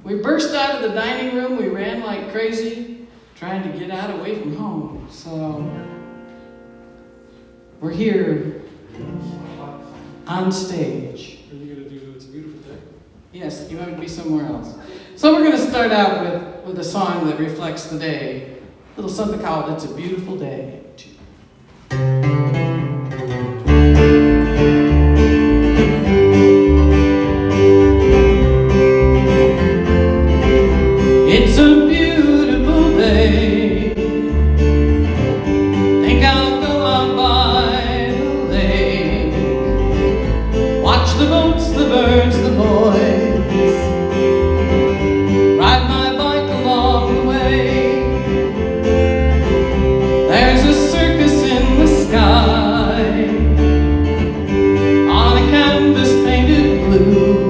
We burst out of the dining room. We ran like crazy, trying to get out away from home. So we're here on stage. Are you going to do It's a Beautiful Day? Yes, you want me to be somewhere else. So we're going to start out with a song that reflects the day. A little something called It's a Beautiful Day. It's a beautiful day. Think I'll go out by the lake. Watch the boats, the birds, the boys. Ride my bike along the way. There's a circus in the sky on a canvas painted blue.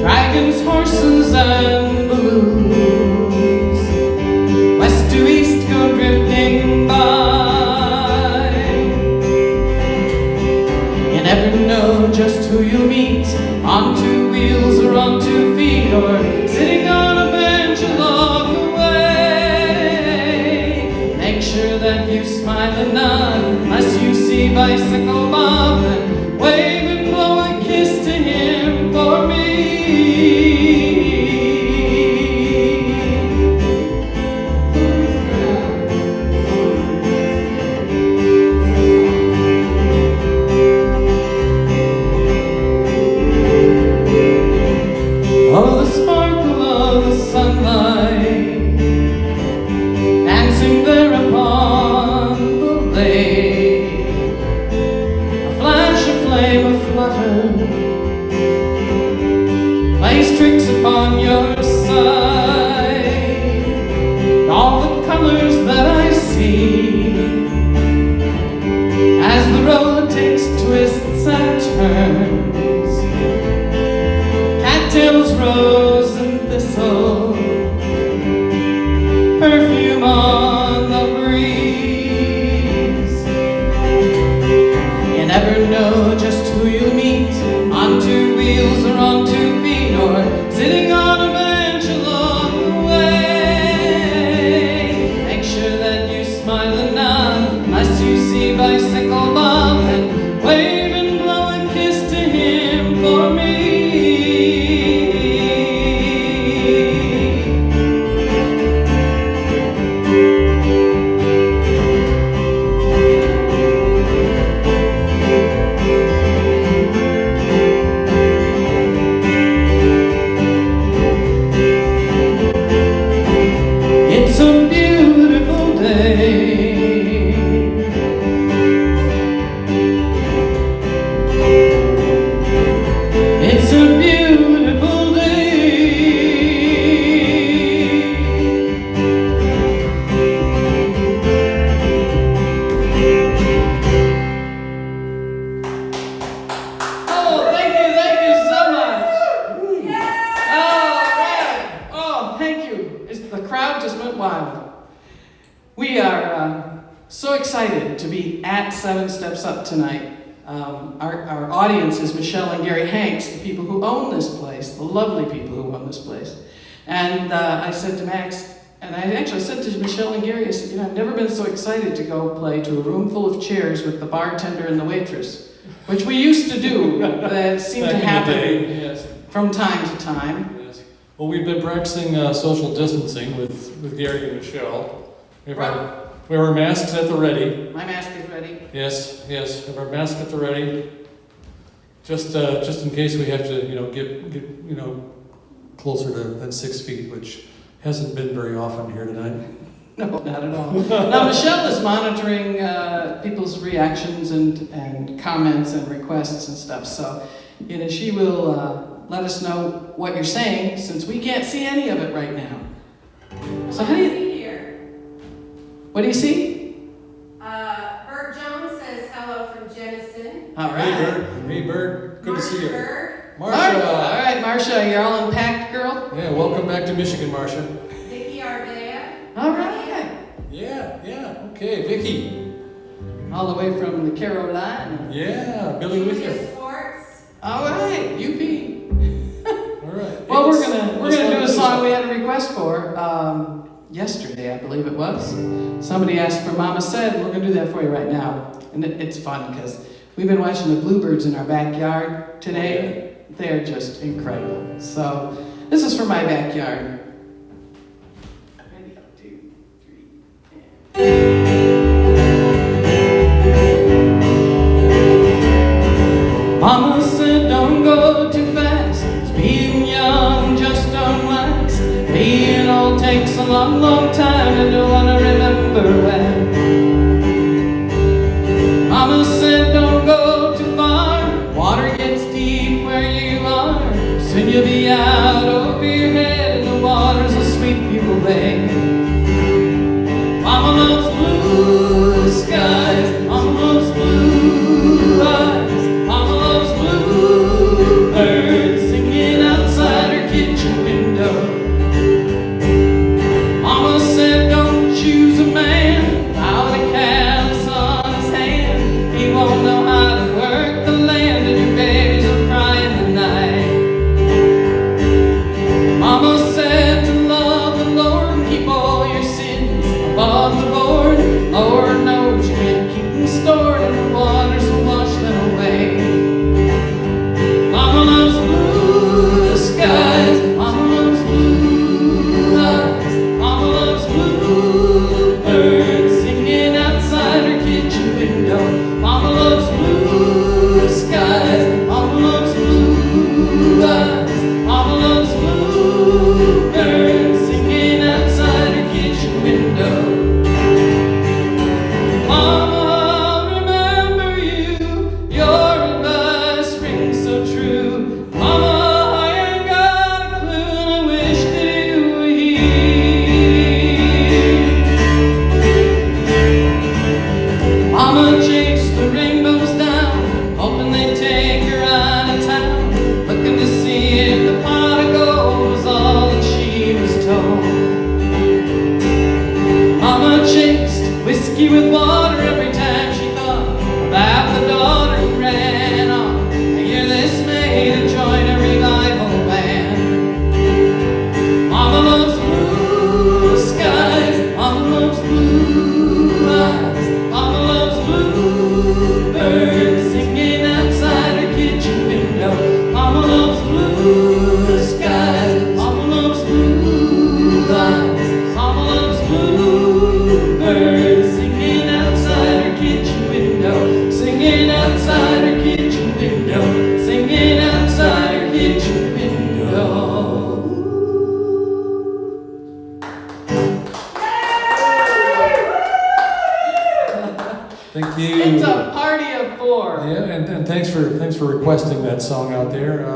Dragons, horses, and balloons, west to east go drifting by. You never know just who you'll meet, on two wheels or on 2 feet, or sitting on a bench along the way. Make sure that you smile and nod, unless you see Bicycle Bob, and wave and blow a kiss to him for me. Oh, the sparkle of the sunlight dancing there upon the lake. A flash, a flame, a flutter plays tricks upon your side. All the colors that I see as the road takes twists and turns. Cattails, rose and thistle, perfume on the breeze. You never know just who you'll meet, on 2 wheels or on 2 feet, or sitting on a bench along the way. Make sure that you smile and nod, unless you see Bicycle Bob, and wave and blow a kiss to him for me. It's a beautiful day. It's a beautiful day. Oh, thank you so much. All right. Oh, thank you. The crowd just went wild. We are so excited to be at 7 Steps Up tonight. Our audience is Michelle and Gary Hanks, the people who own this place, the lovely people who own this place. And I said to Max, and I actually said to Michelle and Gary, I said, you know, I've never been so excited to go play to a room full of chairs with the bartender and the waitress, which we used to do. That seemed to happen from time to time. Yes. Well, we've been practicing social distancing with Gary and Michelle. We have our masks at the ready. My mask is ready. Yes, we have our masks at the ready. Just in case we have to, get closer than 6 feet, which hasn't been very often here tonight. No, not at all. Now, Michelle is monitoring people's reactions and comments and requests and stuff. So, she will let us know what you're saying, since we can't see any of it right now. So how do you? What do you see? Bert Jones says hello from Jennison. All right. Hey, Bert. Good to see you. Bird. Marsha. All right, Marsha, you're all unpacked, girl? Yeah, welcome back to Michigan, Marsha. Vicky Arvea. All right. Yeah, okay, Vicky. All the way from the Carolina. Yeah, Billy with you. Sports. All right, UP. All right. yesterday, I believe it was. Somebody asked for Mama Said. We're going to do that for you right now. And it's fun because we've been watching the bluebirds in our backyard today. They're just incredible. So this is for my backyard. Ready? 2, 3, and... Mama said don't go too fast, 'cause being young just don't last. Being old takes a long, long time and don't wanna remember when. Mama said don't go too far, water gets deep where you are. Soon you'll be out over your head and the waters will sweep you away. Mama loves blue skies, Mama loves blue eyes, Mama loves blue birds singing outside her kitchen window. Mama said don't choose a man without a callus on his hand. He won't know how to work the land and your babies will cry in the night. Mama said to love the Lord and keep all your sins above the board. Lord knows you can't keep them stored and the waters will wash them away. Mama loves blue skies, Mama loves blue eyes, Mama loves blue birds singing outside her kitchen window. Mama loves blue skies, Mama loves blue eyes, Mama loves blue birds singing outside her kitchen window. Mama, remember you, your advice rings so true. Mama, I ain't got a clue and I wish that you were here. Mama chased the rainbows down, hoping they'd take her out of town, looking to see if the pot of gold was all that she was told. Mama chased whiskey with water every time she thought about the daughter who ran off a year this May to join a revival band. Mama loves blue skies, Mama loves blue eyes, Mama loves blue birds singing outside her kitchen window. Mama loves blue skies, Mama loves blue eyes, Mama loves blue birds singing outside her kitchen window, singing outside her kitchen window, singing outside her kitchen window. Thank you. It's a party of 4. Yeah, and thanks for requesting that song out there.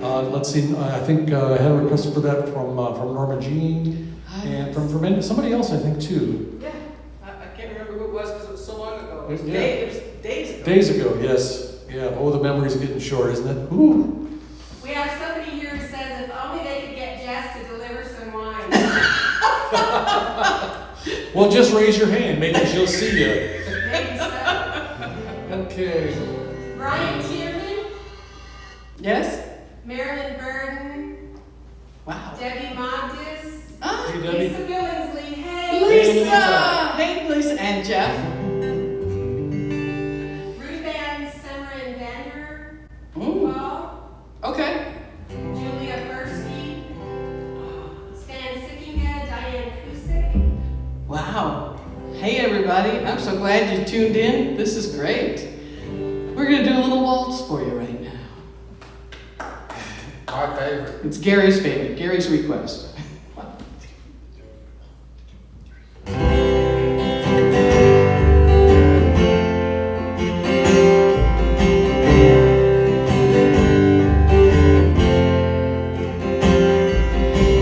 Let's see, I think I had a request for that from Norma Jean and from somebody else, I think, too. Yeah, I can't remember who it was because it was so long ago. It was, Yeah. it was days ago. Days ago, yes. Yeah. Oh, the memory's getting short, isn't it? Ooh. We have somebody here who says if only they could get Jess to deliver some wine. Well, just raise your hand. Maybe she'll see you. Maybe so. Okay. Brian Tierman, Yes? Marilyn Burden, Wow. Debbie Montes, Ah, Hey, Debbie. Lisa Billingsley, hey! Lisa! Hey, Lisa and Jeff. Ruth Ann Semmerin Vander, Mm, Paul, okay. Julia Fursky, Stan Sickinga, Diane Kusick. Wow. Hey, everybody. I'm so glad you tuned in. This is great. We're going to do a little waltz for you right now. My favorite. It's Gary's favorite, Gary's request.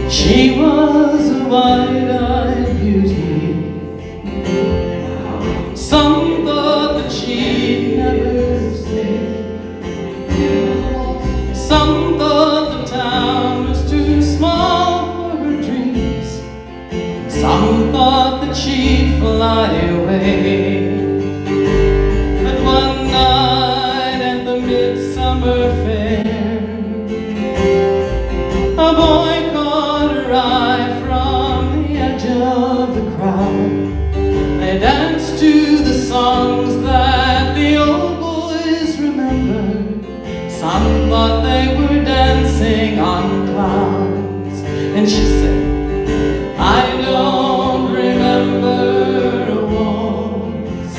She was a wide-eyed beauty. Some thought that she'd never stay. Some thought the town was too small for her dreams. Some thought that she'd fly away. But one night at the midsummer fair, a boy caught her eye from the edge of Some thought they were dancing on clouds. And she said, I don't remember a waltz.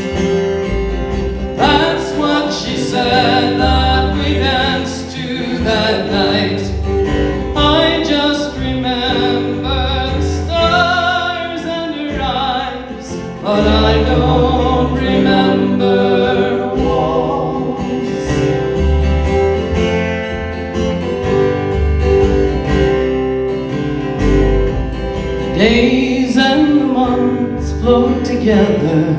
That's what she said that we danced to that night. I just remember the stars and her eyes, but I don't remember a waltz. The days and the months flowed together.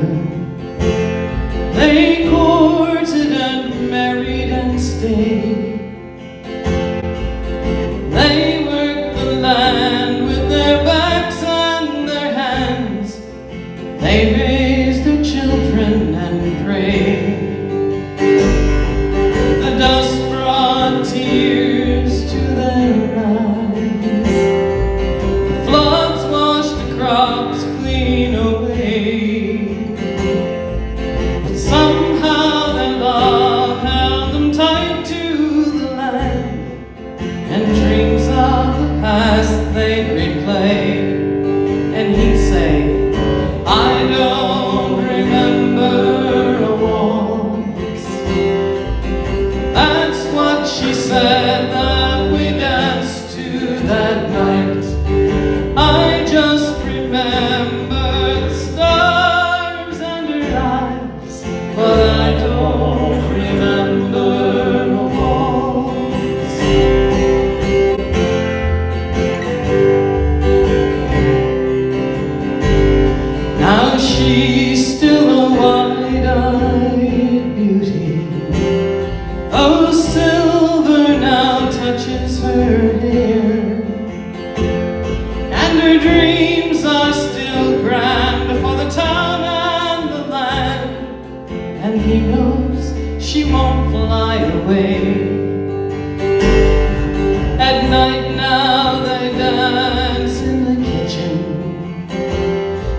They courted and married and stayed. They worked the land with their backs and their hands. They raised their children and prayed. The dust brought tears to their eyes. The floods washed the crops clean away. But somehow their love held them tight to the land, and dreams of the past they'd replay. And he'd say, I don't remember a waltz. That's what she said that we danced to that night. I just remember the stars and her eyes, but I don't remember a waltz. Now she's still a wide-eyed beauty. Oh, silver now touches her hair, and her dreams are still grand for the town and the land. And he knows she won't fly away. At night now they dance in the kitchen.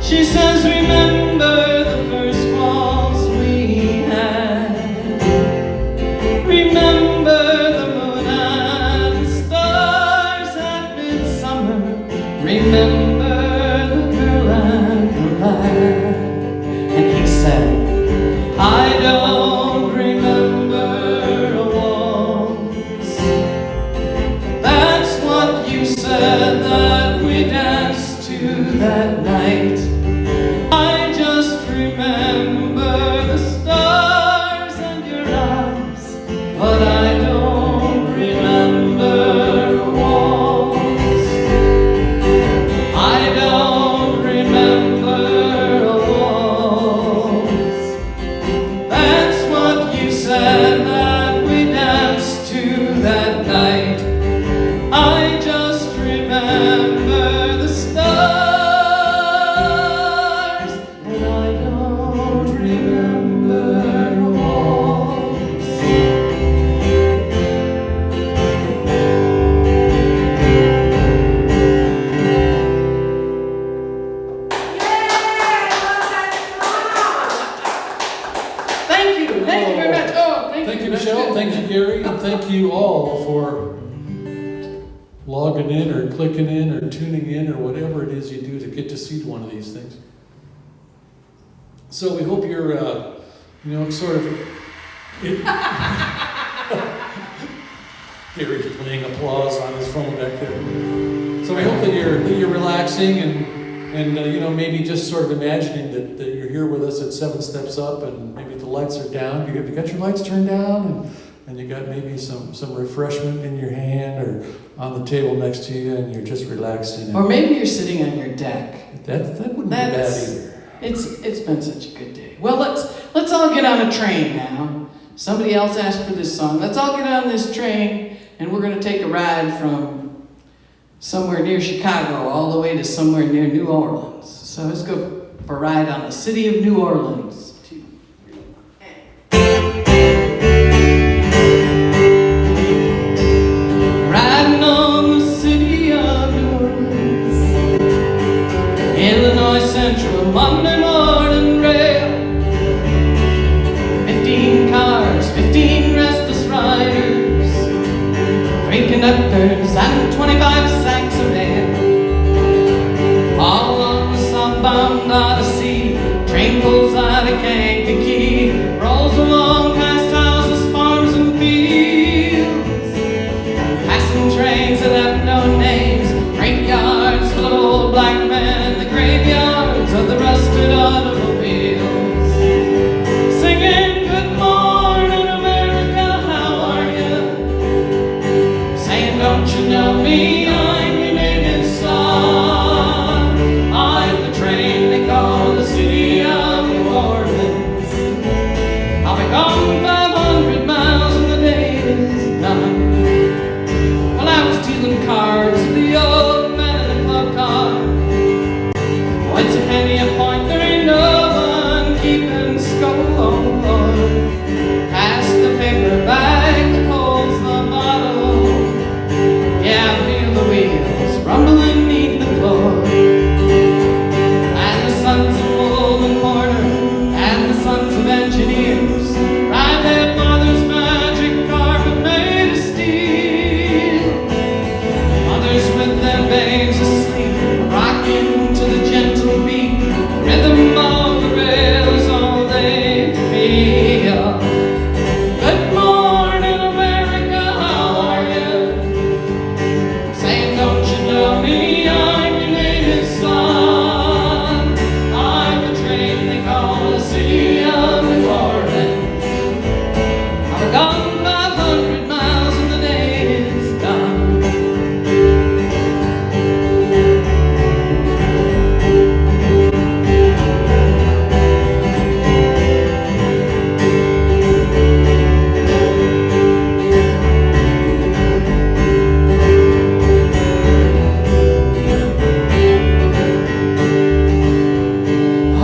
She says, remember the first waltz we had. Remember the moon and stars at midsummer. Remember the girl and the lad. And he said, I don't remember a waltz. That's what you said that we danced to that night. I just remember the stars and your eyes, but I don't remember a waltz. I don't remember a waltz. That's what you said that we danced to that night. I just remember the stars, and I don't remember a waltz. Thank you very much. Oh, Thank you, That's Michelle. good. Thank you, Gary. And thank you all for logging in or clicking in or tuning in or whatever it is you do to get to see one of these things. So we hope you're, sort of... Gary's playing applause on his phone back there. So we hope that you're relaxing and maybe just sort of imagining that you're here with us at 7 Steps Up, and maybe the lights are down. Have you got your lights turned down, and you got maybe some refreshment in your hand or on the table next to you, and you're just relaxing. Or maybe you're sitting on your deck. That wouldn't be bad either. It's been such a good day. Well, let's all get on a train now. Somebody else asked for this song. Let's all get on this train, and we're going to take a ride from somewhere near Chicago all the way to somewhere near New Orleans. So let's go for a ride on the city of New Orleans. Riding on the city of New Orleans, Illinois Central Monday morning rail. 15 cars, 15 restless riders, conductors and 25 sacks of mail. All along the southbound Odyssey, train pulls out of Kankakee, rolls along past houses, farms, and fields, passing trains that have no names, freight yards full of old black men, the graveyards of the rusted automobiles, singing, "Good morning, America, how are you?" Saying, "Don't you know me? I'm your native son. I'm the train they call the city of New Orleans. I'll be gone 500 miles and the day is done." Well, I was dealing cards with the old man in the club car. Oh, it's a penny a point, there ain't no one keeping score. Pass the paper bag that holds the bottle. Yeah, I feel the wheels rumbling neath the floor. And the sons of Wool and Porter and the sons of engineers ride their father's magic carpet made of steel. Mothers with their babes asleep, rocking to the gentle beat, the rhythm of the rail is all they feel. Good morning, America, how are you? Saying, "Don't you know me? I'm your native son. I'm the train they call the city of New Orleans. I've gone 500 miles and the day is done."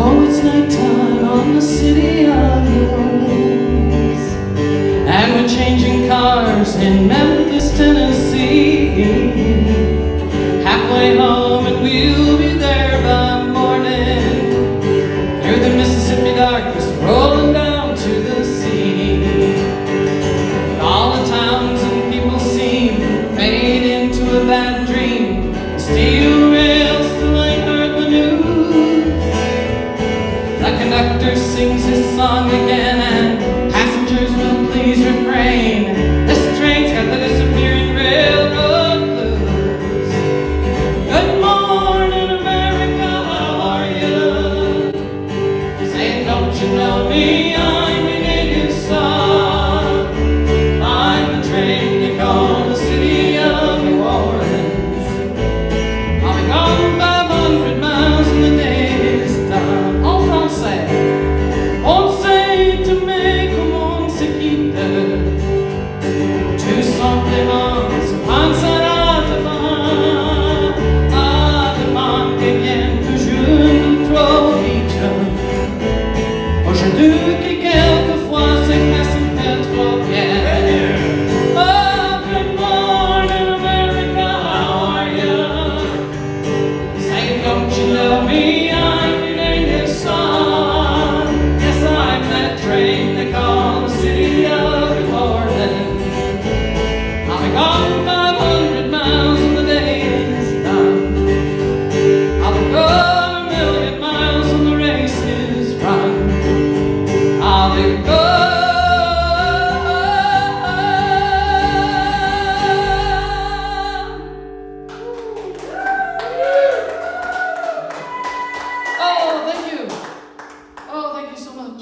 Oh, it's nighttime on the city of New Orleans, and we're changing cars in Memphis, Tennessee. Halfway home and we'll be there by morning, through the Mississippi darkness, rolling down to the sea. All the towns and people seem to fade into a bad dream. The steel rails still ain't heard the news. The conductor sings his song again, and passengers will please refrain. This train's got the disappearing railroad blues. Good morning, America, how are you? Saying, "Don't you know me? I'm your native son. I'm the train they call the city of New Orleans. I'll be gone 500 miles and the day is done." En français. On sait to make comme on se quitte. Tout simplement, se pensera demain qui vient toujours trop vite. Aujourd'hui que quelquefois c'est casse un peu trop bien. Oh, good morning, America, how are you? Saying, "Don't you know me? I'm your native son. Yes, I'm that train they call the city of New Orleans. I'll be gone 500 miles and the day is done. I'll be gone a million miles and the race is run. I'll be gone. Oh, thank you. Oh, thank you so much.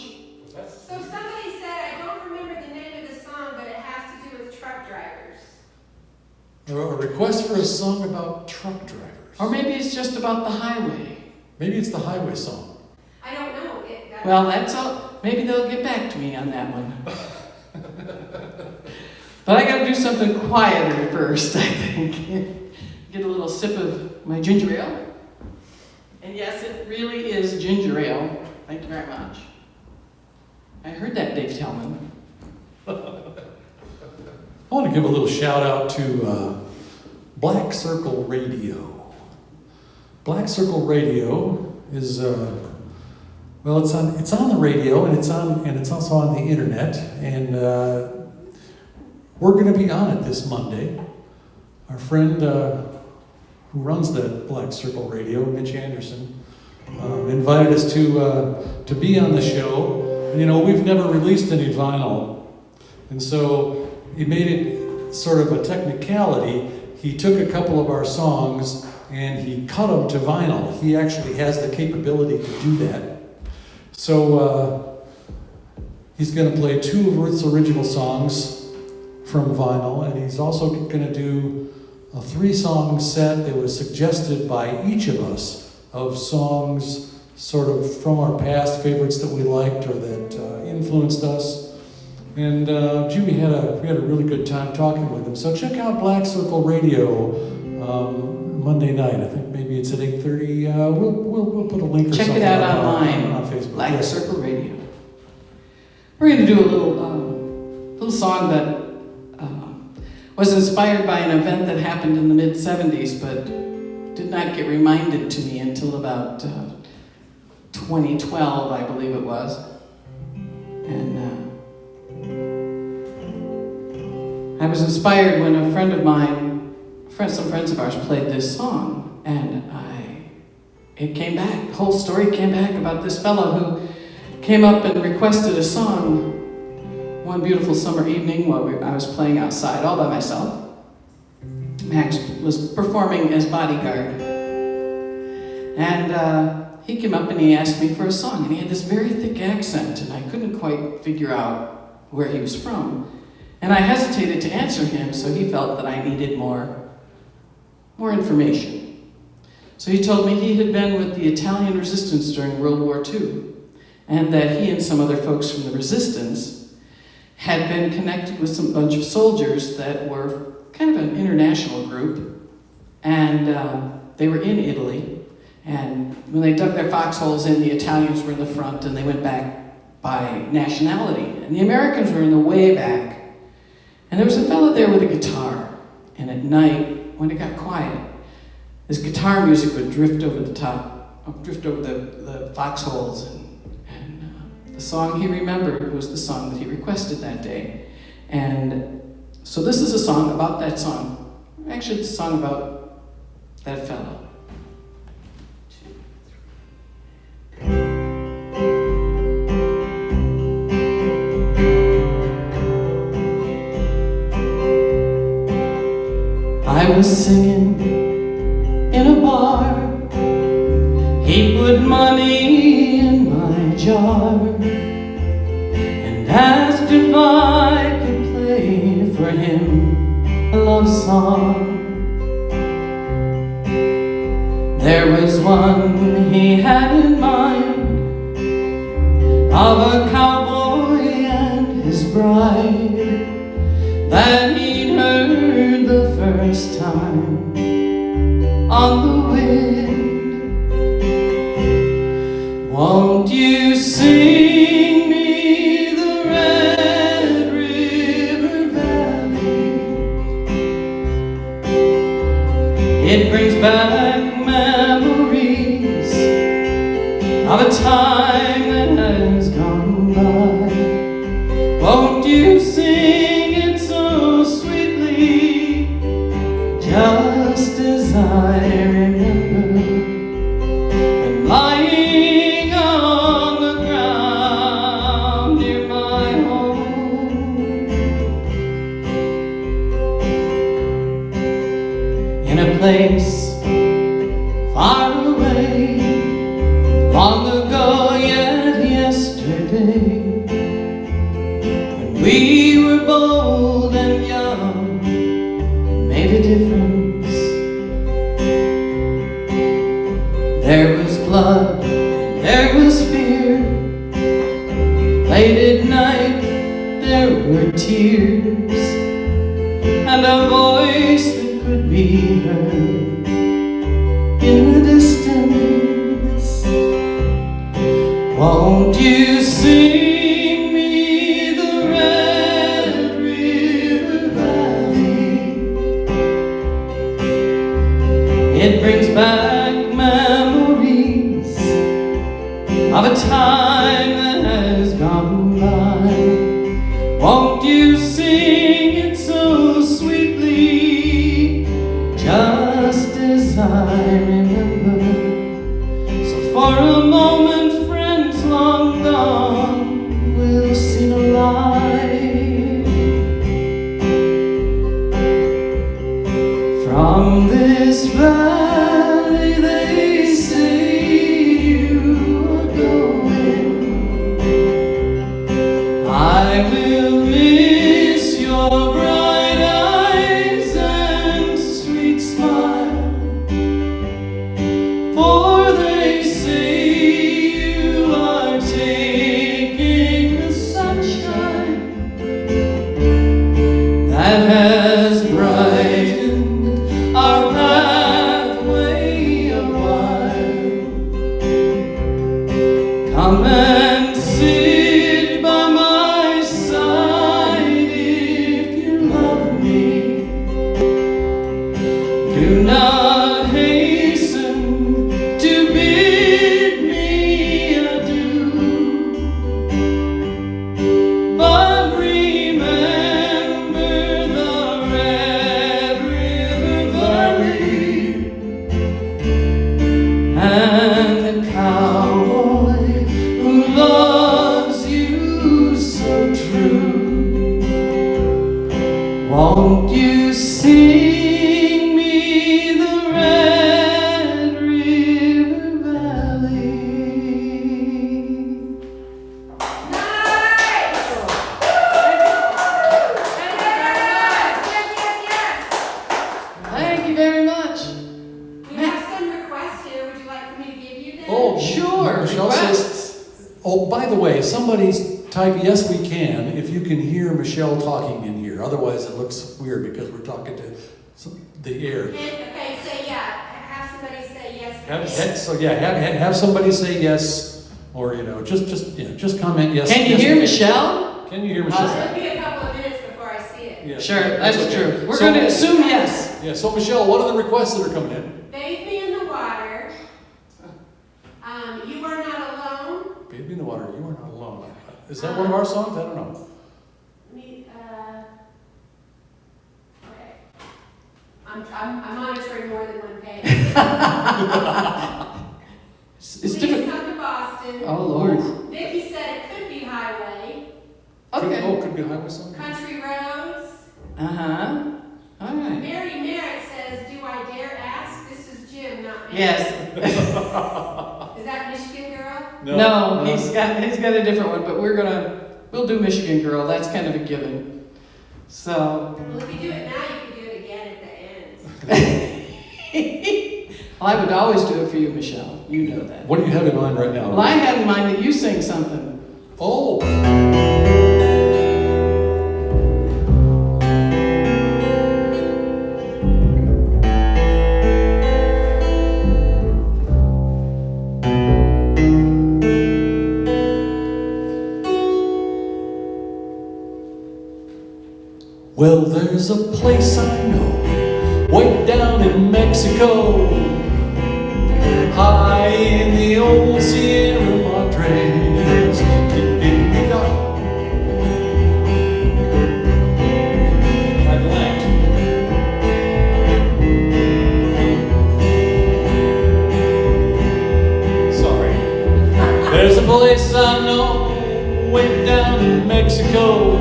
So somebody said, I don't remember the name of the song, but it has to do with truck drivers. A request for a song about truck drivers. Or maybe it's just about the highway. Maybe it's the highway song. I don't know. Well, that's all. Maybe they'll get back to me on that one. But I gotta do something quieter first, I think. Get a little sip of my ginger ale. And yes, it really is ginger ale. Thank you very much. I heard that, Dave Tellman. I want to give a little shout out to Black Circle Radio. Black Circle Radio is well, it's on the radio and it's also on the internet, and we're going to be on it this Monday. our friend who runs that Black Circle Radio, Mitch Anderson, invited us to be on the show. And, you know, we've never released any vinyl, and so he made it sort of a technicality. He took a couple of our songs and he cut them to vinyl. He actually has the capability to do that. So he's going to play 2 of Ruth's original songs from vinyl, and he's also going to do a 3-song set that was suggested by each of us of songs sort of from our past favorites that we liked or that influenced us. And gee, we had a really good time talking with him. So check out Black Circle Radio Monday night. I think maybe it's at 8:30. We'll put a link or Check something it out up online on Facebook. Black Yeah. Circle Radio. We're going to do a little song that was inspired by an event that happened in the mid-'70s, but did not get reminded to me until about 2012, I believe it was. And I was inspired when a friend of mine, some friends of ours played this song, and it came back. The whole story came back about this fellow who came up and requested a song one beautiful summer evening while I was playing outside all by myself. Max was performing as bodyguard. And he came up and he asked me for a song, and he had this very thick accent, and I couldn't quite figure out where he was from. And I hesitated to answer him, so he felt that I needed more information. So he told me he had been with the Italian resistance during World War II, and that he and some other folks from the resistance had been connected with some bunch of soldiers that were kind of an international group, and they were in Italy. And when they dug their foxholes in, the Italians were in the front, and they went back by nationality. And the Americans were in the way back. And there was a fellow there with a guitar. And at night, when it got quiet, this guitar music would drift over the top, drift over the foxholes. And the song he remembered was the song that he requested that day. And so this is a song about that song. Actually, it's a song about that fellow. I was singing in a bar. He put money in my jar and asked if I could play for him a love song. There was one he had in mind, of a cowboy and his bride, that he'd heard the first time on the wind. Won't you sing me the Red River Valley? It brings back memories of a time that has gone by. Won't you sing it so sweetly, just as I remember, when lying on the ground near my home, in a place far away, long ago yet yesterday, when we were bold and young and made a difference. There was blood and there was fear. Late at night there were tears, and a voice that could be heard in the distance. Won't you sing me the Red River Valley? It brings back memories of a time that has gone by. Won't you sing it so sweetly, I remember. So for a moment, friends long gone will seem alive. From this valley they say you are going. I will miss your bright eyes and sweet smile, for they say you are taking the sunshine that has brightened our pathway a while. Come and sit by my side if you love me. Do not hasten to bid me adieu, but remember the Red River Valley and the cowboy who loves you so true. Won't you sing me the Red River Valley? Nice! Thank you very much. We have some requests here. Would you like for me to give you them? Oh, Sure, Michelle says, oh, by the way, somebody's type, yes, we can, if you can hear Michelle talking in here. Otherwise, it looks weird because we're talking to the air. Okay, say yeah. Have somebody say yes. Have somebody say yes, or just comment yes. Can you yes, hear we Michelle? Can you hear Michelle? It'll be a couple of minutes before I see it. Yeah. Sure, that's okay. true. We're So- going to assume yes. Yeah. So Michelle, what are the requests that are coming in? Bathe me in the water. You are not alone. Bathe me in the water. You are not alone. Is that one of our songs? I don't know. Okay. I'm monitoring more than one page. It's Please different. come to Boston. Oh, Lord. Vicky said it could be highway, Okay. Could be a highway song. country roads. Uh-huh. All right. Mary Merritt says, do I dare ask? This is Jim, not me. Yes. Is that Michigan Girl? No, he's got a different one, but we'll do Michigan Girl. That's kind of a given. So, Well, if you do it now, you can do it again at the end. well, I would always do it for you, Michelle. You know that. What do you have in mind right now? Well, I had in mind that you sing something. Oh. Well, there's a place I know, way down in Mexico, high in the old Sierra Madres. I blanked. Sorry. There's a place I know, way down in Mexico,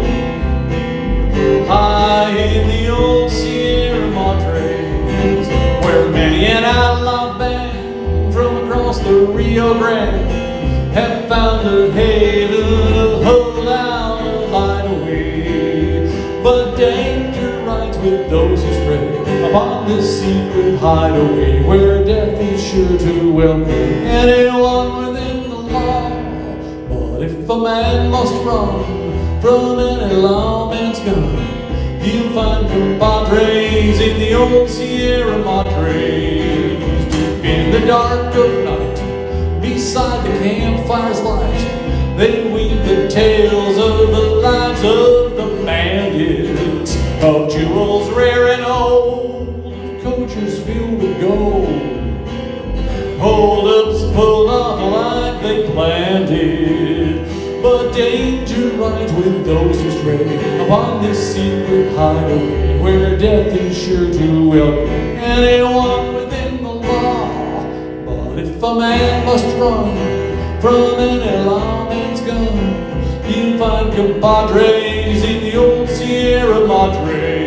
high in the old Sierra Madres, where many an outlaw band from across the Rio Grande have found a haven, a holdout, a hideaway. But danger rides with those who stray upon this secret hideaway, where death is sure to welcome anyone within the law. But if a man must run from any lawman's gun, you'll find compadres in the old Sierra Madres. Deep in the dark of night, beside the campfire's light, they weave the tales of the lives of the bandits, of jewels rare and old, of coaches filled with gold, hold-ups pulled off like they planned it. But danger rides with those who stray upon this secret hideaway, where death is sure to welcome anyone within the a man must run from any lawman's gun, you'll find compadres in the old Sierra Madres.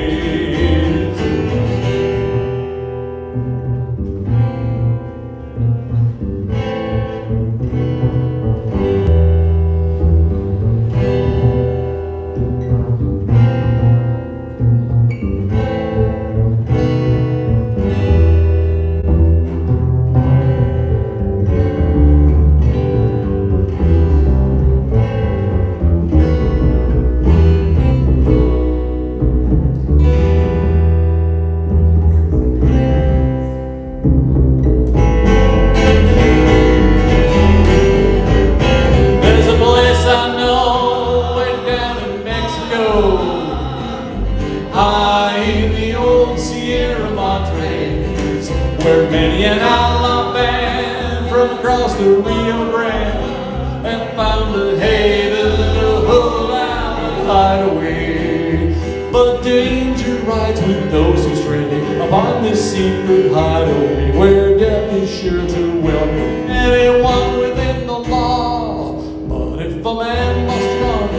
Where many an outlaw band from across the Rio Grande and found a haven to hold out and hide away. But danger rides with those who stranded upon this secret hideaway, where death is sure to welcome anyone within the law. But if a man must run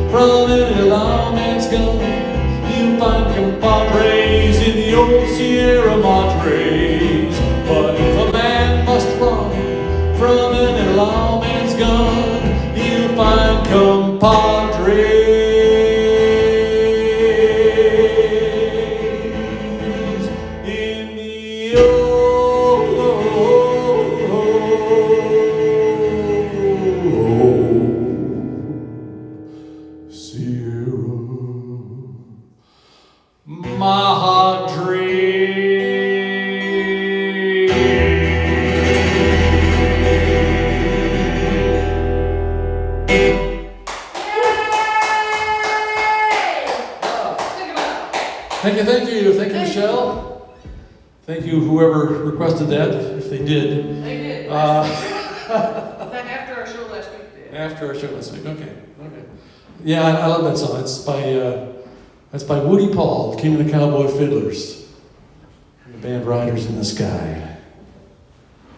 from any lawman's gun, you find compadres in the old Sierra Madres. But if a man must run from any lawman's gun, you'll find compadres in the old Sierra Madres. Thank you, Michelle. Thank you, whoever requested that, if they did. They did. After our show last week. After our show last week, okay. Yeah, I love that song. That's by Woody Paul, King of the Cowboy Fiddlers, and the band Riders in the Sky.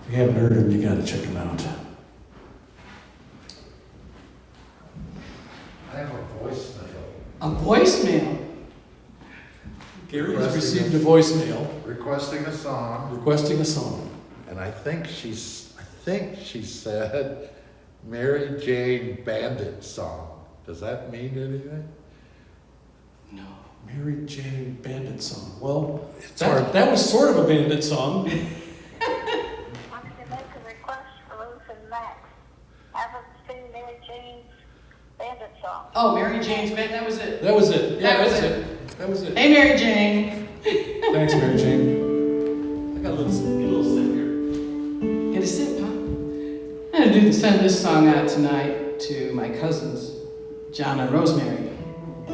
If you haven't heard them, you got to check them out. I have a voicemail. A voicemail? Gary has received a voicemail Requesting a song. And I think she said Mary Jane Bandit song. Does that mean anything? No. Mary Jane Bandit song. Well, It's hard. that was sort of a bandit song. Want to make a request for Ruth and Max. Have them sing Mary Jane's Bandit song. Oh, Mary Jane's band, that was it. That was it. Yeah, That was That was it. Hey, Mary Jane. Thanks, Mary Jane. I got a little sip here. Get a sip, huh? I'm going to send this song out tonight to my cousins, John and Rosemary. I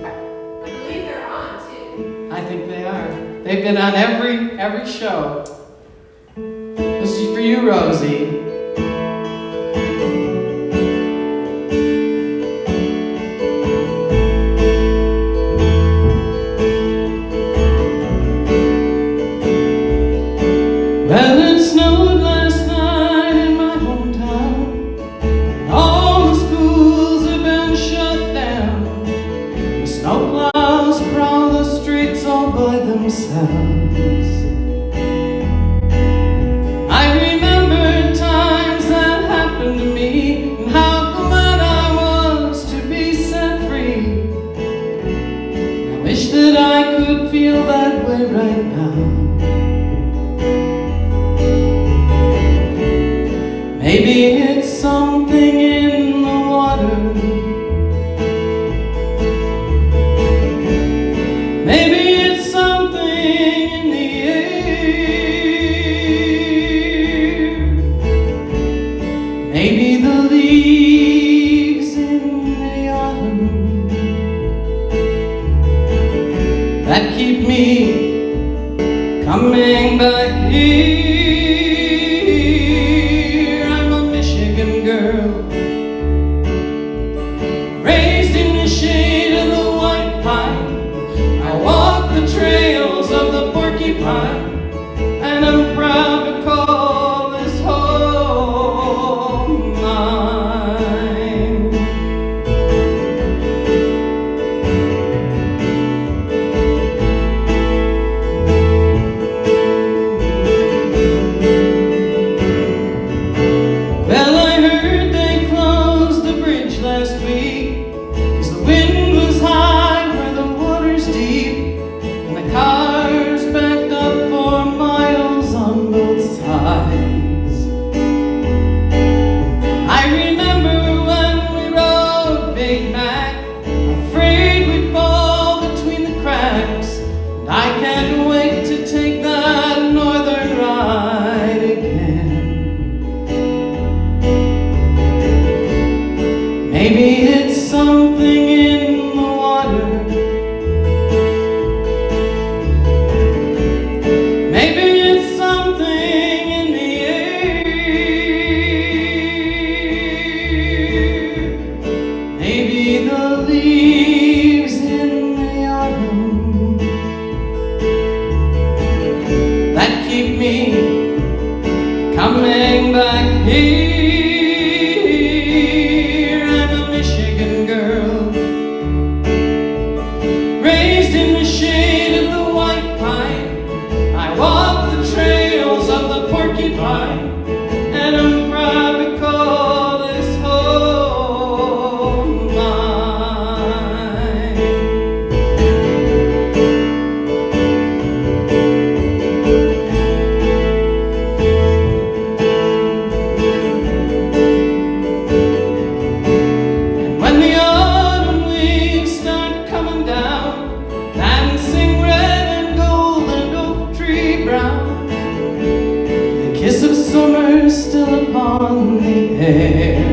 believe they're on too. I think they are. They've been on every show. This is for you, Rosie. Well, it snowed last night in my hometown. All the schools have been shut down. The snowplows prowl the streets all by themselves. I remember times that happened to me, and how glad I was to be set free. I wish that I could feel that way right now. Maybe it's something in the water. Maybe it's something in the air. Maybe the leaves in the autumn that keep me coming back here. Girl, raised in the shade of the white pine, I walk the trails of the porcupine, and I'm proud to call this home. keep me coming back here. I'm a Michigan girl, raised in the shade of the white pine. I walk the trails of the porcupine, and I'm proud to call this home mine. And when the autumn leaves start coming down, dancing red and gold and oak tree brown, the kiss of summer still upon the air,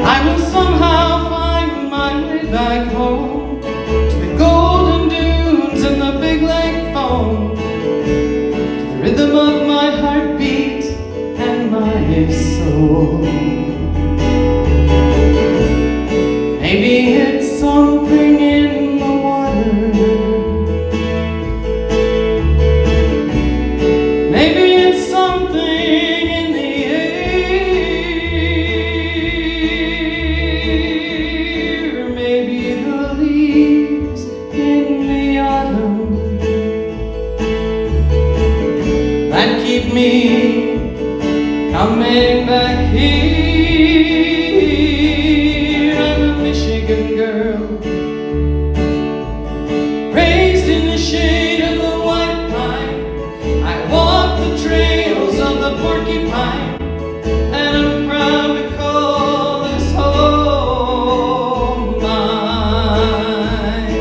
I will somehow find my way back home to the golden dunes and the big lake foam, to the rhythm of my heartbeat and my soul. Maybe it's something in the water, maybe it's something in the air, maybe the leaves in the autumn that keep me coming back here. I'm a Michigan girl, raised in the shade of the white pine. I walk the trails of the porcupine, and I'm proud to call this home mine.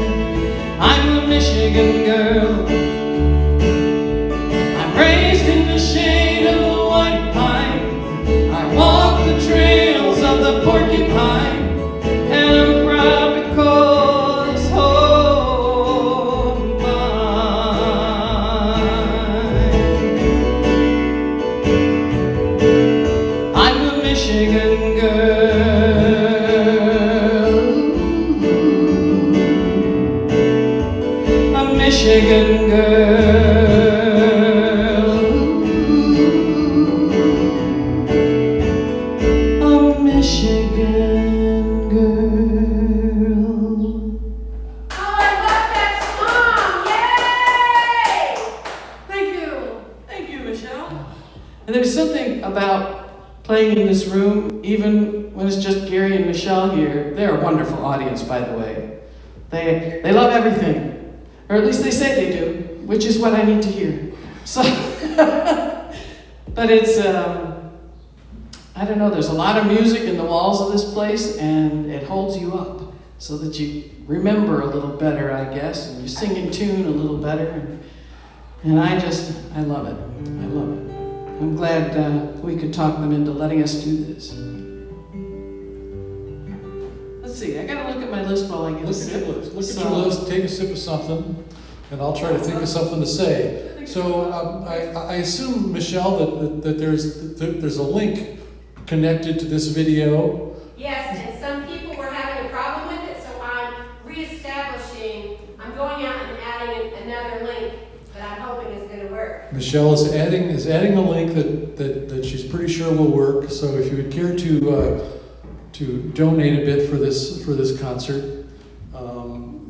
I'm a Michigan girl, I'm raised in the shade of the white pine. I walk the trails of the porcupine, and I'm proud to call this home mine. I'm a Michigan girl, a Michigan girl, a Michigan girl. Oh, I love that song! Yay! Thank you, Michelle. And there's something about playing in this room, even when it's just Gary and Michelle here. They're a wonderful audience, by the way. They love everything, or at least they say they do, which is what I need to hear. So, but it's, I don't know, there's a lot of music in the walls of this place, and it holds you up so that you remember a little better, I guess, and you sing in tune a little better. And I love it. I love it. I'm glad we could talk them into letting us do this. Let's see, I gotta look at my list while I get a Look sip. at your list. Look at So- your list, take a sip of something, and I'll try to think of something to say. So I assume, Michelle, that there's a link connected to this video. Yes, and some people were having a problem with it, so I'm going out and adding another link that I'm hoping is going to work. Michelle is adding a link that she's pretty sure will work. So if you would care to donate a bit for this concert,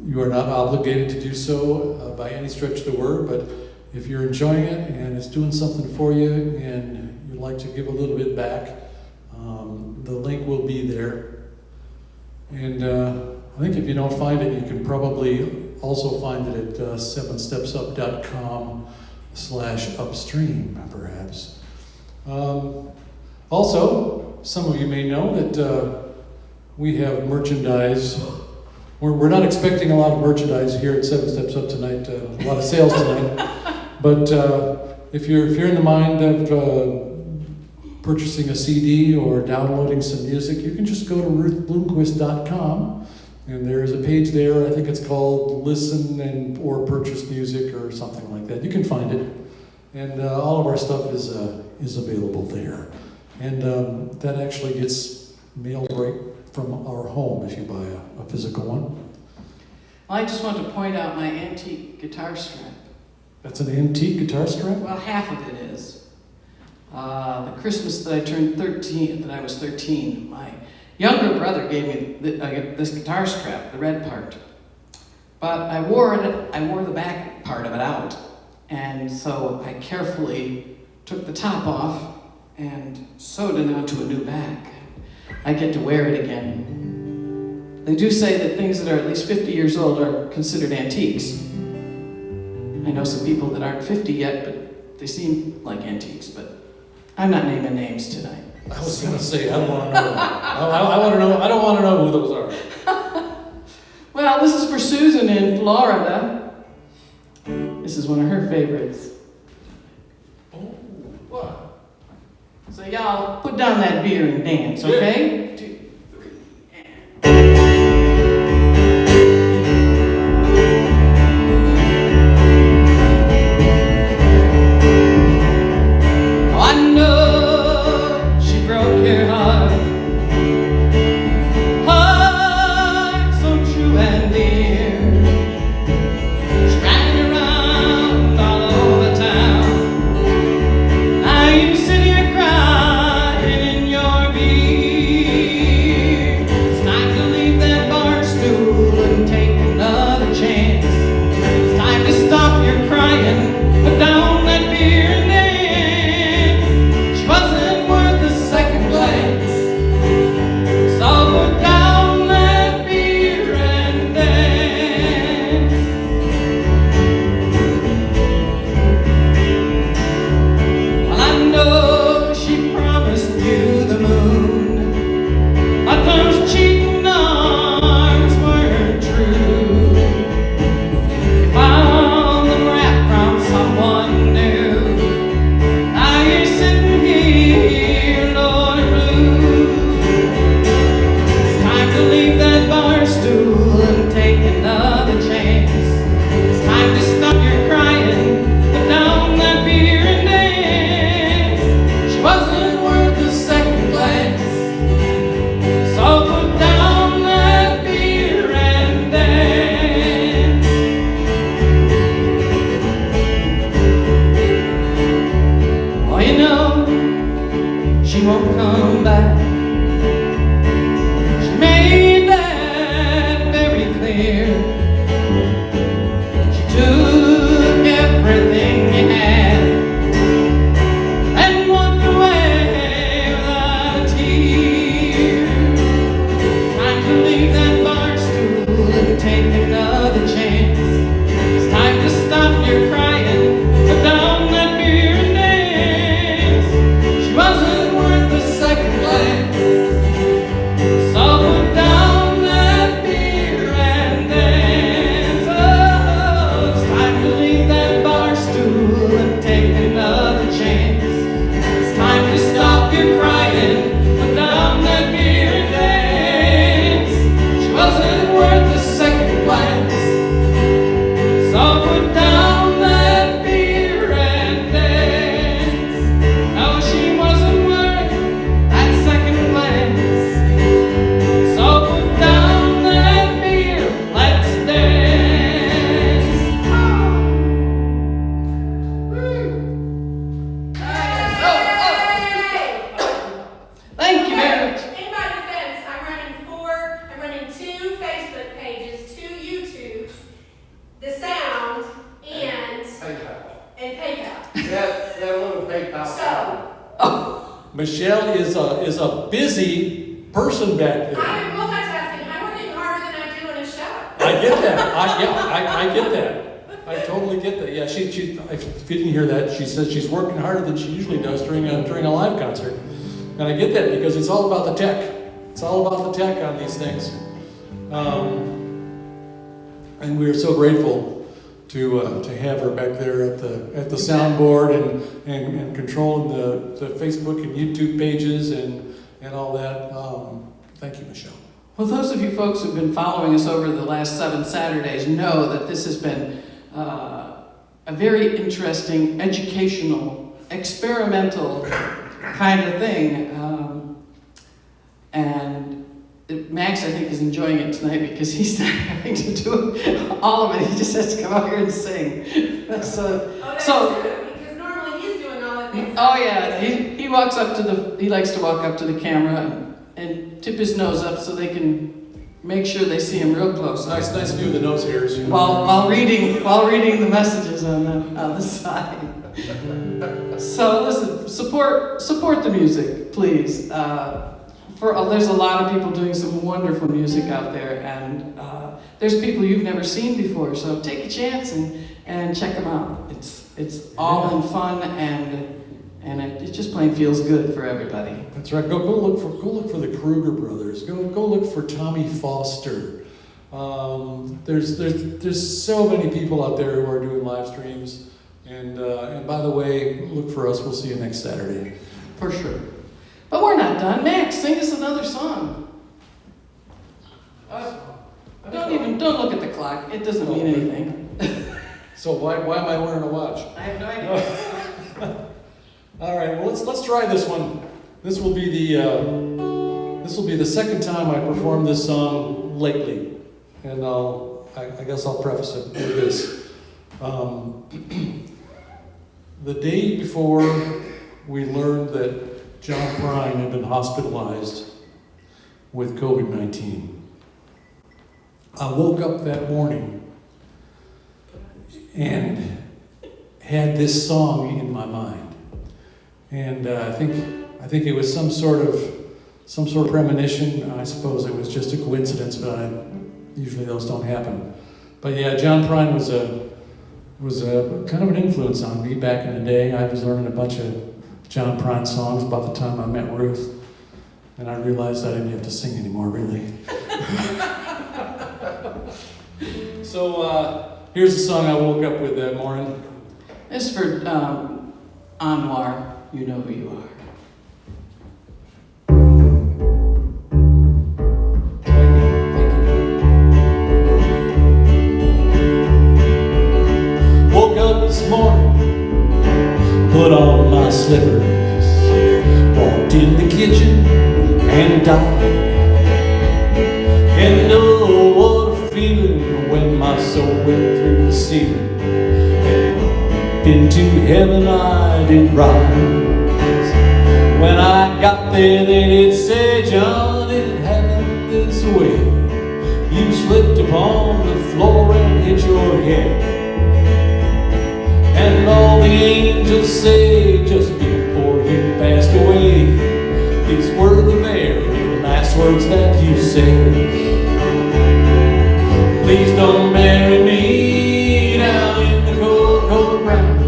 you are not obligated to do so by any stretch of the word. But if you're enjoying it and it's doing something for you and you'd like to give a little bit back, the link will be there. And I think if you don't find it, you can probably also find it at 7stepsup.com/upstream, perhaps. Also, some of you may know that we have merchandise. We're not expecting a lot of merchandise here at 7 Steps Up tonight, a lot of sales tonight. But if you're in the mind of purchasing a CD or downloading some music, you can just go to ruthbloomquist.com, and there's a page there. I think it's called Listen or Purchase Music or something like that. You can find it, and all of our stuff is available there. And that actually gets mailed right from our home if you buy a physical one. Well, I just want to point out my antique guitar strap. That's an antique guitar strap? Well, half of it is. The Christmas that I turned 13, that I was 13, my younger brother gave me this guitar strap, the red part. But I wore the back part of it out. And so I carefully took the top off and sewed it onto a new back. I get to wear it again. They do say that things that are at least 50 years old are considered antiques. I know some people that aren't 50 yet, but they seem like antiques, but I'm not naming names tonight. I was going to say, I don't want to know. I don't want to know who those are. Well, this is for Susan in Florida. This is one of her favorites. Oh, what? So y'all put down that beer and dance, okay? 2, 3, Oh, I know she broke your heart. Heart so true and dear. She ran around all over town. Now you sit here crying in your beer. It's time to leave that bar stool and take another chance. It's time to stop your crying, put down that beer and dance. She wasn't worth a second glance, so put down that beer and dance. Well, I know she promised you the moon, but those cheating arms weren't true. You found them wrapped around someone new. Now you're sitting here, Lord Blue. It's time to leave that bar stool and take another chance. It's time to stop your crying, put down that beer and dance. She wasn't worth a second glance, so put down that beer and dance. Oh, you know, she won't come back. She made that very clear. She took everything you had and walked away without a tear. Time to leave that bar stool and take another chance. It's time to stop your crying, put down that beer and dance. She wasn't worth a second glance, so put down that beer and dance. Oh, it's time to leave that bar stool and take another chance. It's time to stop your crying, put down that beer and dance. She wasn't worth a second glance, so put down that beer and dance. No, she wasn't worth that second glance, so put down that beer, let's dance. Thank you very much. In my defense, I'm running 2 Facebook pages, 2 YouTubes, the sound, and PayPal. That little PayPal. So, Michelle is a busy person back there. I'm multitasking. I'm working harder than I do in a show. I get that. I get that. I totally get that. Yeah, she. If you didn't hear that, she says she's working harder than she usually does during a live concert, and I get that because it's all about the tech. It's all about the tech on these things, and we are so grateful to have her back there at the soundboard and controlling the Facebook and YouTube pages and all that. Thank you, Michelle. Well, those of you folks who've been following us over the last 7 Saturdays know that this has been a very interesting, educational, experimental kind of thing. And Max, I think, is enjoying it tonight because he's not having to do all of it. He just has to come up here and sing. That's so true, because normally he's doing all the things. oh yeah, he walks up to he likes to walk up to the camera and tip his nose up so they can make sure they see him real close. Nice view of the nose hairs. You know. While reading the messages on the side. So listen, support the music, please. There's a lot of people doing some wonderful music out there, and there's people you've never seen before. So take a chance and check them out. It's all in fun, and it just plain feels good for everybody. That's right. Go look for the Kruger brothers. Go look for Tommy Foster. There's so many people out there who are doing live streams. And by the way, look for us. We'll see you next Saturday. For sure. But we're not done. Max, sing us another song. Don't look at the clock. It doesn't mean anything. So why am I wearing a watch? I have no idea. All right. Well, let's try this one. This will be the second time I performed this song lately, and I guess I'll preface it with this. The day before we learned that John Prine had been hospitalized with COVID-19, I woke up that morning and had this song in my mind. And I think it was some sort of premonition. I suppose it was just a coincidence, but usually those don't happen. But yeah, John Prine was a kind of an influence on me back in the day. I was learning a bunch of John Prine songs about the time I met Ruth, and I realized I didn't have to sing anymore, really. So here's the song I woke up with that morning. This is for Anwar. You know who you are. Put on my slippers, walked in the kitchen and died. And oh, what a feeling when my soul went through the ceiling. And into heaven I did rise. When I got there they did say, John, it happened this way. You slipped upon the floor and hit your head. And all the angels say just before you passed away, these were the very last words that you said. Please don't bury me down in the cold, cold ground.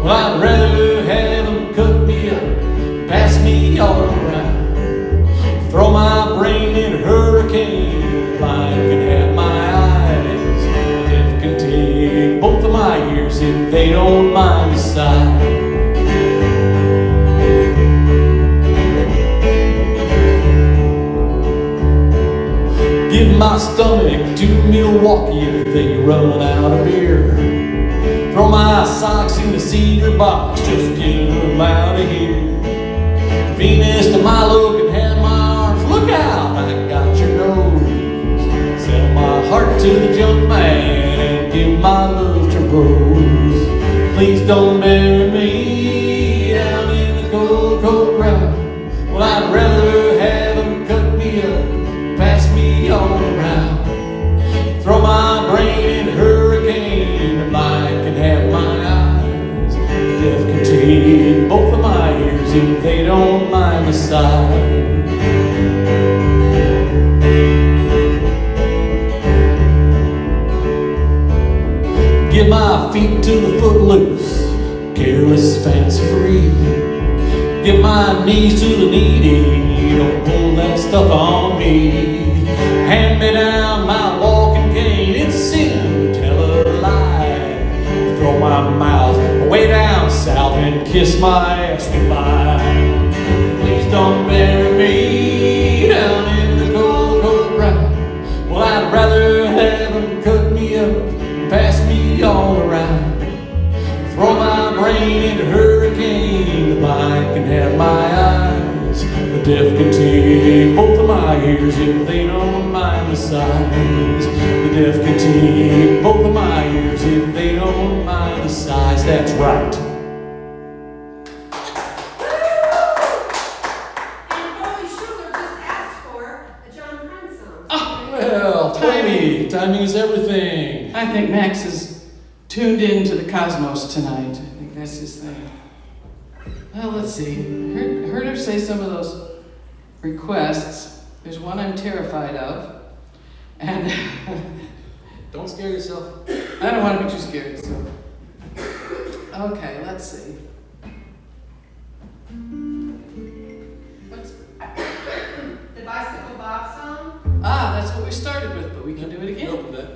Well, I'd rather have them cut me up, pass me all around. Throw my brain in a hurricane, mine can have my eyes. It can take both of my ears if they don't mind the sight. Give my stomach to Milwaukee if they run out of beer. Throw my socks in the cedar box, just get them out of here. Venus to Milo can have my arms, look out, I got your nose. Sell my heart to the junk man and give my love to Rose. Please don't bury me down in the cold, cold ground. Well, I'd rather have them cut me up, pass me all around. Throw my brain in a hurricane, the blind can have my eyes. Death can take both of my ears if they don't mind the sight. Give my feet to the footloose, careless, fancy-free. Give my knees to the needy, don't pull that stuff on me. Hand me down my walking cane, it's a sin to tell a lie. Throw my mouth way down south and kiss my ass goodbye. Please don't bury me down in the cold, cold ground. Well, I'd rather have them cut me up, pass me all around. Throw my brain in a hurricane, the mind can have my eyes. size. The deaf can take both of my ears if they don't mind the size. The deaf can take both of my ears if they don't mind the size. That's right. And Holy Schuler just asked for a John Prine song. Well, timing is everything. I think Max is tuned into the cosmos tonight. I think that's his thing. Well, let's see. Heard her say some of those requests. There's one I'm terrified of. And Don't scare yourself. I don't want to be too scared, so. Okay, let's see. What's, The Bicycle Bob song? that's what we started with, but we can do it again. Open that.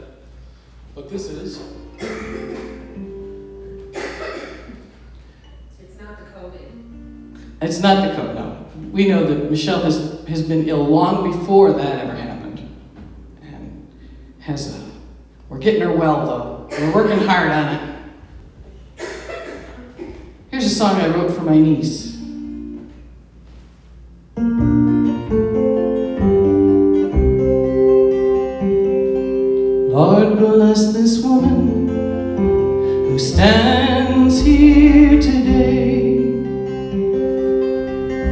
What this is. It's not the COVID. It's not the code, no. We know that Michelle has been ill long before that ever happened. And we're getting her well, though. We're working hard on it. Here's a song I wrote for my niece. Lord bless this woman who stands here today.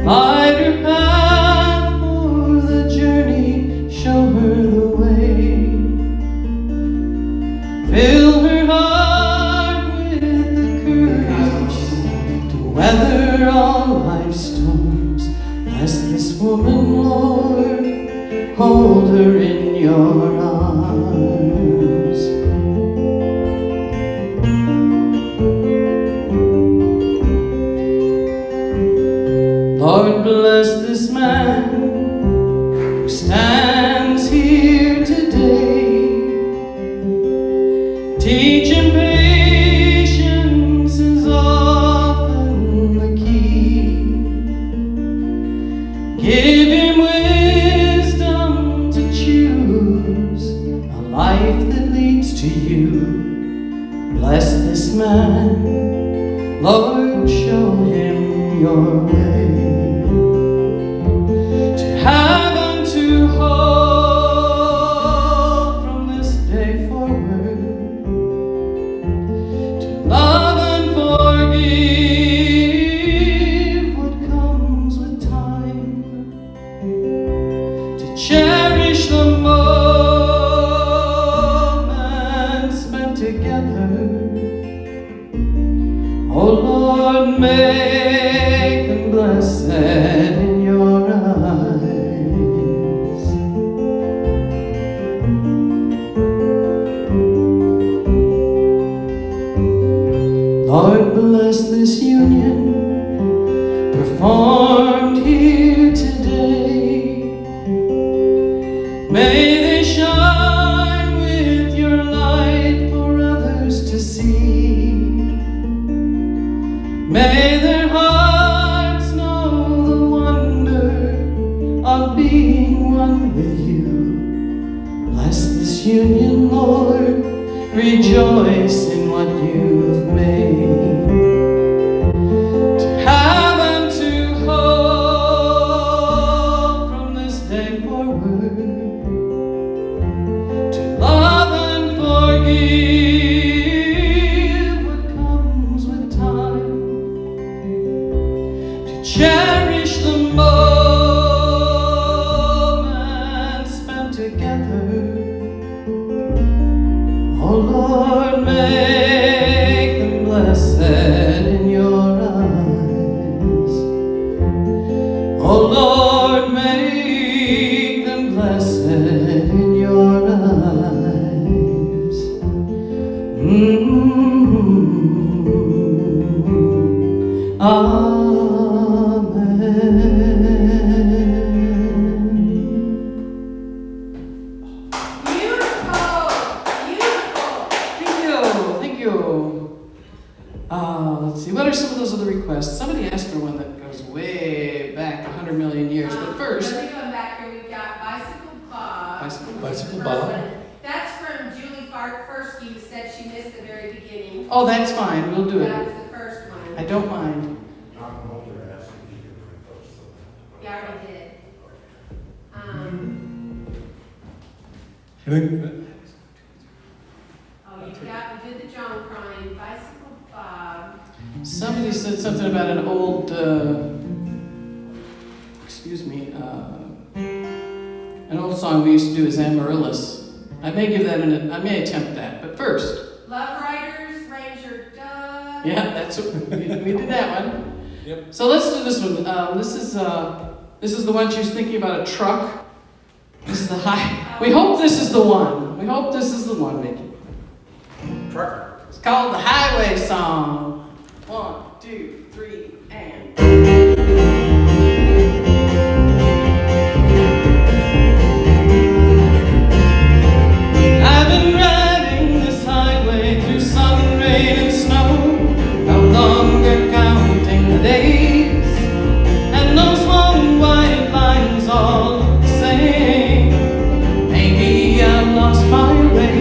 Light her path for the journey, show her the way. Fill her heart with the courage to weather all life's storms. Bless this woman, Lord, hold her in your arms. Lord bless this man who stands here today. Teach him patience is often the key. Give him wisdom to choose a life that leads to you. Bless this man, Lord, show him your way. To have and to hold from this day forward. To love and forgive what comes with time. To cherish the moments spent together. Oh Lord, make them blessed in your eyes. Lord, bless this union performed here today. May they shine with your light for others to see. May their hearts know the wonder of being one with you. Bless this union, Lord, rejoice in what you've made. To have and to hold from this day forward. To love and forgive what comes with time. To cherish the moments spent together. Oh Lord, make them blessed in your eyes. Oh Lord, make them blessed in your eyes. Amen. Beautiful! Beautiful! Thank you. Let's see, what are some of those other requests? Somebody asked for one that goes way back 100 million years, but first, Let me come back here. We've got Bicycle Bob. Bicycle First Bob. one. That's from Julie First, who said she missed the very beginning. oh, that's fine, we'll do That it. was the first one. I don't mind. Yeah, Oh, you did the John crying, Bicycle Bob. Somebody said something about an old, an old song we used to do as Amaryllis. I may attempt that, but first. Love Riders, Ranger Doug. Yeah, that's what we did that one. Yep. So let's do this one. This is the one she was thinking about, a truck. This is the high. We hope this is the one. We hope this is the one, Mickey. Trucker. It's called the Highway Song. 1, 2, 3, and. I've been riding this highway through sun, rain, and snow, no longer counting the days, and those long white lines all look the same. Maybe I've lost my way.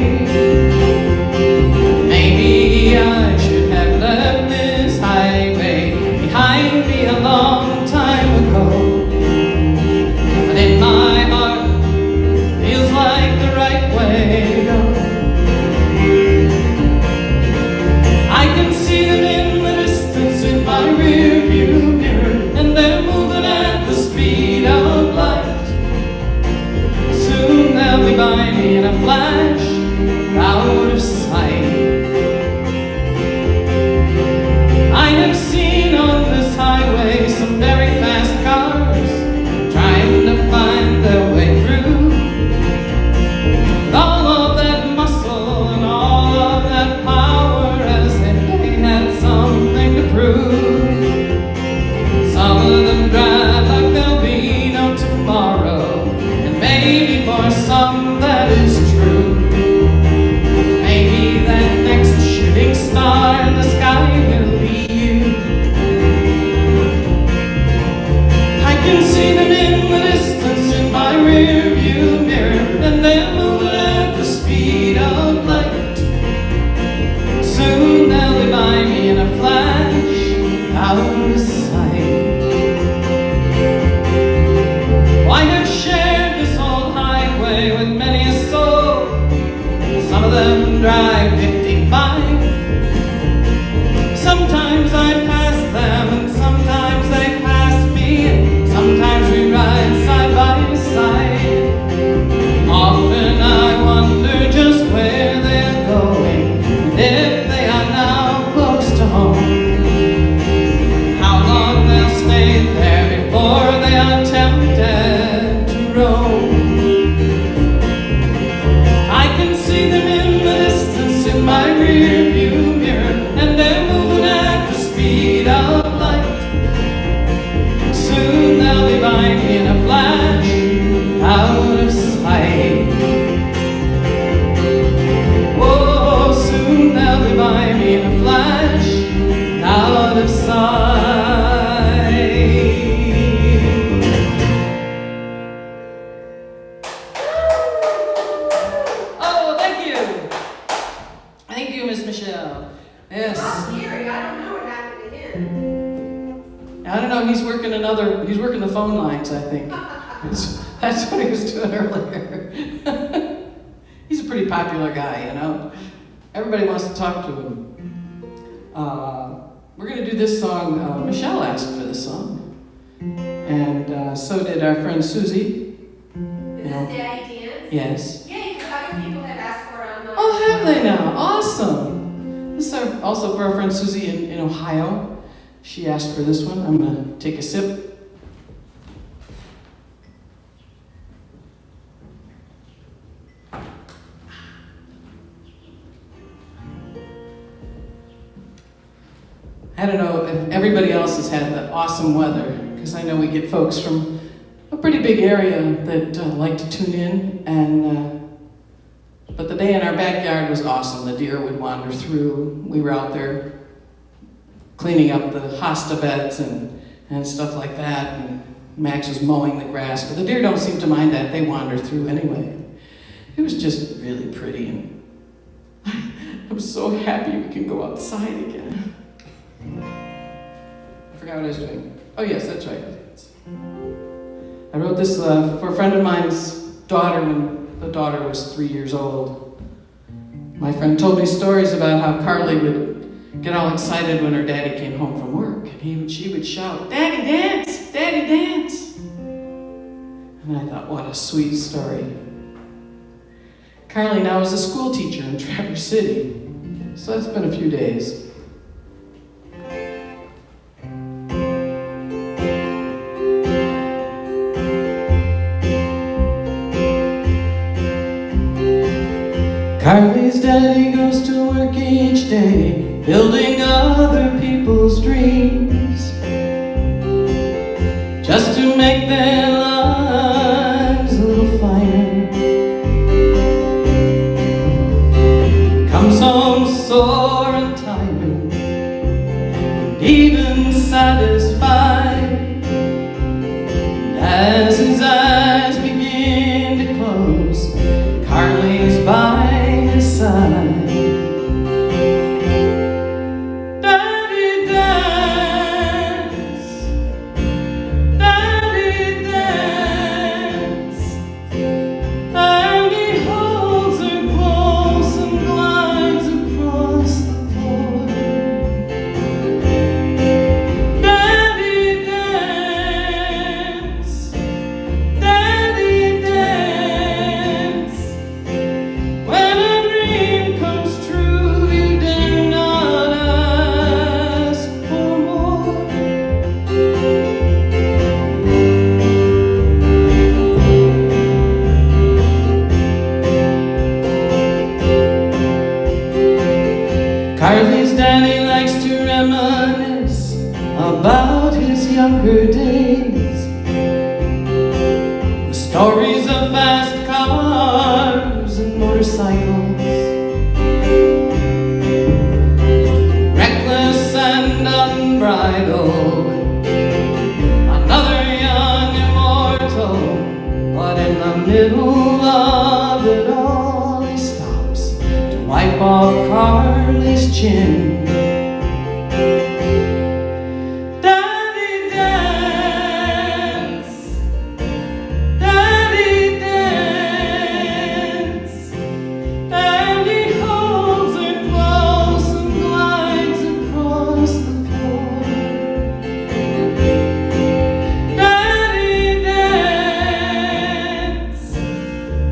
Maybe I should have left this highway behind me a long time ago. But in my heart, feels like the right way to go. I can see them in the distance in my rear view mirror, and they're moving at the speed of light. Soon they'll be by me in a flash, out of sight. I have seen on this highway some very fast cars trying to find their way through. With all of that muscle and all of that power, as if they had something to prove. Some of them drive like there'll be no tomorrow, and maybe for some that is true. Maybe that next shooting star in the sky will be you. I can see them in the distance in my rear view mirror, and they're moving at the speed of light. Soon they'll be by me in a flash, out of sight. Oh, I have shared this old highway with many a soul. Some of them drive 55. Sometimes I pass them, and sometimes they pass me, and sometimes we ride side by side. Often I wonder just where they're going, and if they are now close to home. How long they'll stay there before they are tempted to roam. I can see them in the distance in my rear view mirror, and they're moving at the speed of light. Soon they'll be by me in a flash, out of sight. Oh, soon they'll be by me in a flash, out of sight. Oh, thank you. Thank you, Miss Michelle. Yes. Not Gary, I don't know what happened to him. I don't know, he's working the phone lines, I think. That's what he was doing earlier. He's a pretty popular guy, you know. Everybody wants to talk to him. We're going to do this song. Michelle asked for this song. And so did our friend Susie. Is this Daddy Dance? Yes. Yay, because other people have asked for it on the. Oh, have they now? Awesome. This is also for our friend Susie in Ohio. She asked for this one. I'm going to take a sip. I don't know if everybody else has had that awesome weather, because I know we get folks from a pretty big area that like to tune in, and but the day in our backyard was awesome. The deer would wander through. We were out there cleaning up the hosta beds and stuff like that, and Max was mowing the grass, but the deer don't seem to mind that. They wander through anyway. It was just really pretty, and I'm so happy we can go outside again. I forgot what I was doing. Oh yes, that's right. I wrote this for a friend of mine's daughter when the daughter was 3 years old. My friend told me stories about how Carly would get all excited when her daddy came home from work, and she would shout, "Daddy, dance! Daddy, dance!" And I thought, what a sweet story. Carly now is a school teacher in Traverse City, so it's been a few days. Carly's daddy goes to work each day, building other people's dreams, just to make their lives a little finer. He comes home sore and tired, and even satisfied. And as his eyes begin to close, Carly's by his side. Daddy dance, Daddy dance, and he holds her close and glides across the floor. Daddy dance, Daddy dance. When a dream comes true, you dare not ask for more. Carly's daddy likes to reminisce about his younger days, the stories of fast cars and motorcycles, reckless and unbridled, another young immortal. But in the middle of it all, he stops to wipe off Carly's chin. Daddy dance, Daddy dance, and he holds her close and glides across the floor. Daddy dance,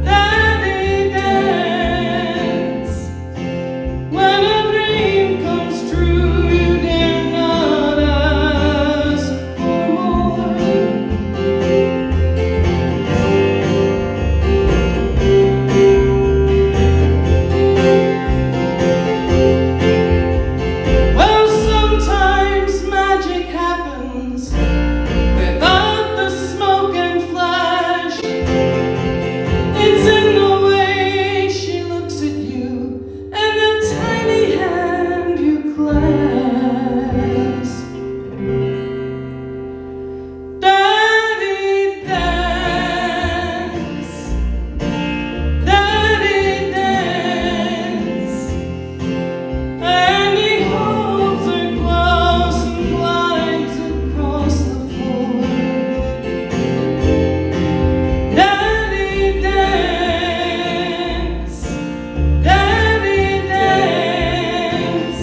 Daddy dance. When a dream comes true, you dare not ask for more. Well, sometimes magic happens without the smoke and flash. It's in the way she looks at you and the tiny hand you clasp. Daddy dance, Daddy dance, and he holds her close and glides across the floor. Daddy dance, Daddy dance.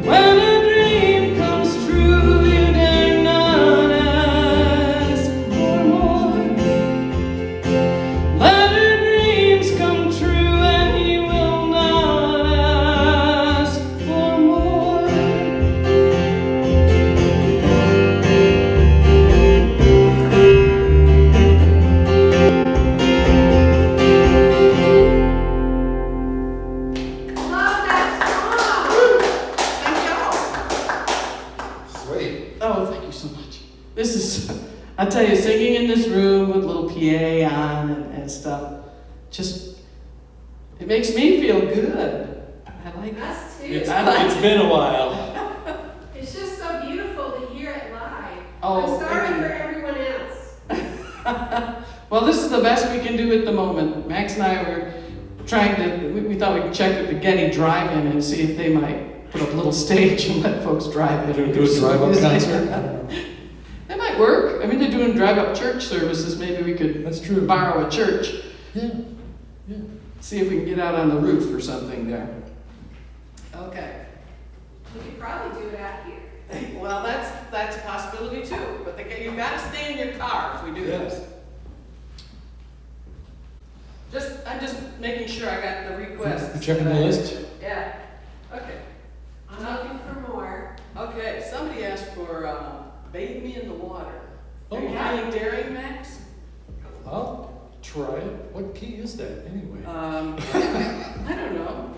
When a dream comes true, you dare not ask for more. Let her dreams come true, and he will not ask for more. Love that song. Thank y'all. Sweet. Oh, thank you so much. This is, I tell you, singing in this room with little PA on and stuff, just, it makes me feel good. I like it. Us too. It's been a while. It's just so beautiful to hear it live. Oh, I'm sorry thank you. for everyone else. Well, this is the best we can do at the moment. Max and I were trying to, we thought we'd check with the Getty Drive-In and see if they might put up a little stage and let folks drive in. Do a drive-up concert? That might work. I mean, they're doing drive-up church services. Maybe we could That's true. borrow a church. Yeah, yeah. See if we can get out on the roof or something there. Okay. We could probably do it out here. Well, that's a possibility too, but you've got to stay in your car if we do this. I'm just making sure I got the request. You checking the list? Yeah. Okay. I'm looking for more. Okay, somebody asked for bathe me in the water. Oh. Are you feeling daring, Max? I'll try it. What key is that anyway? I don't know.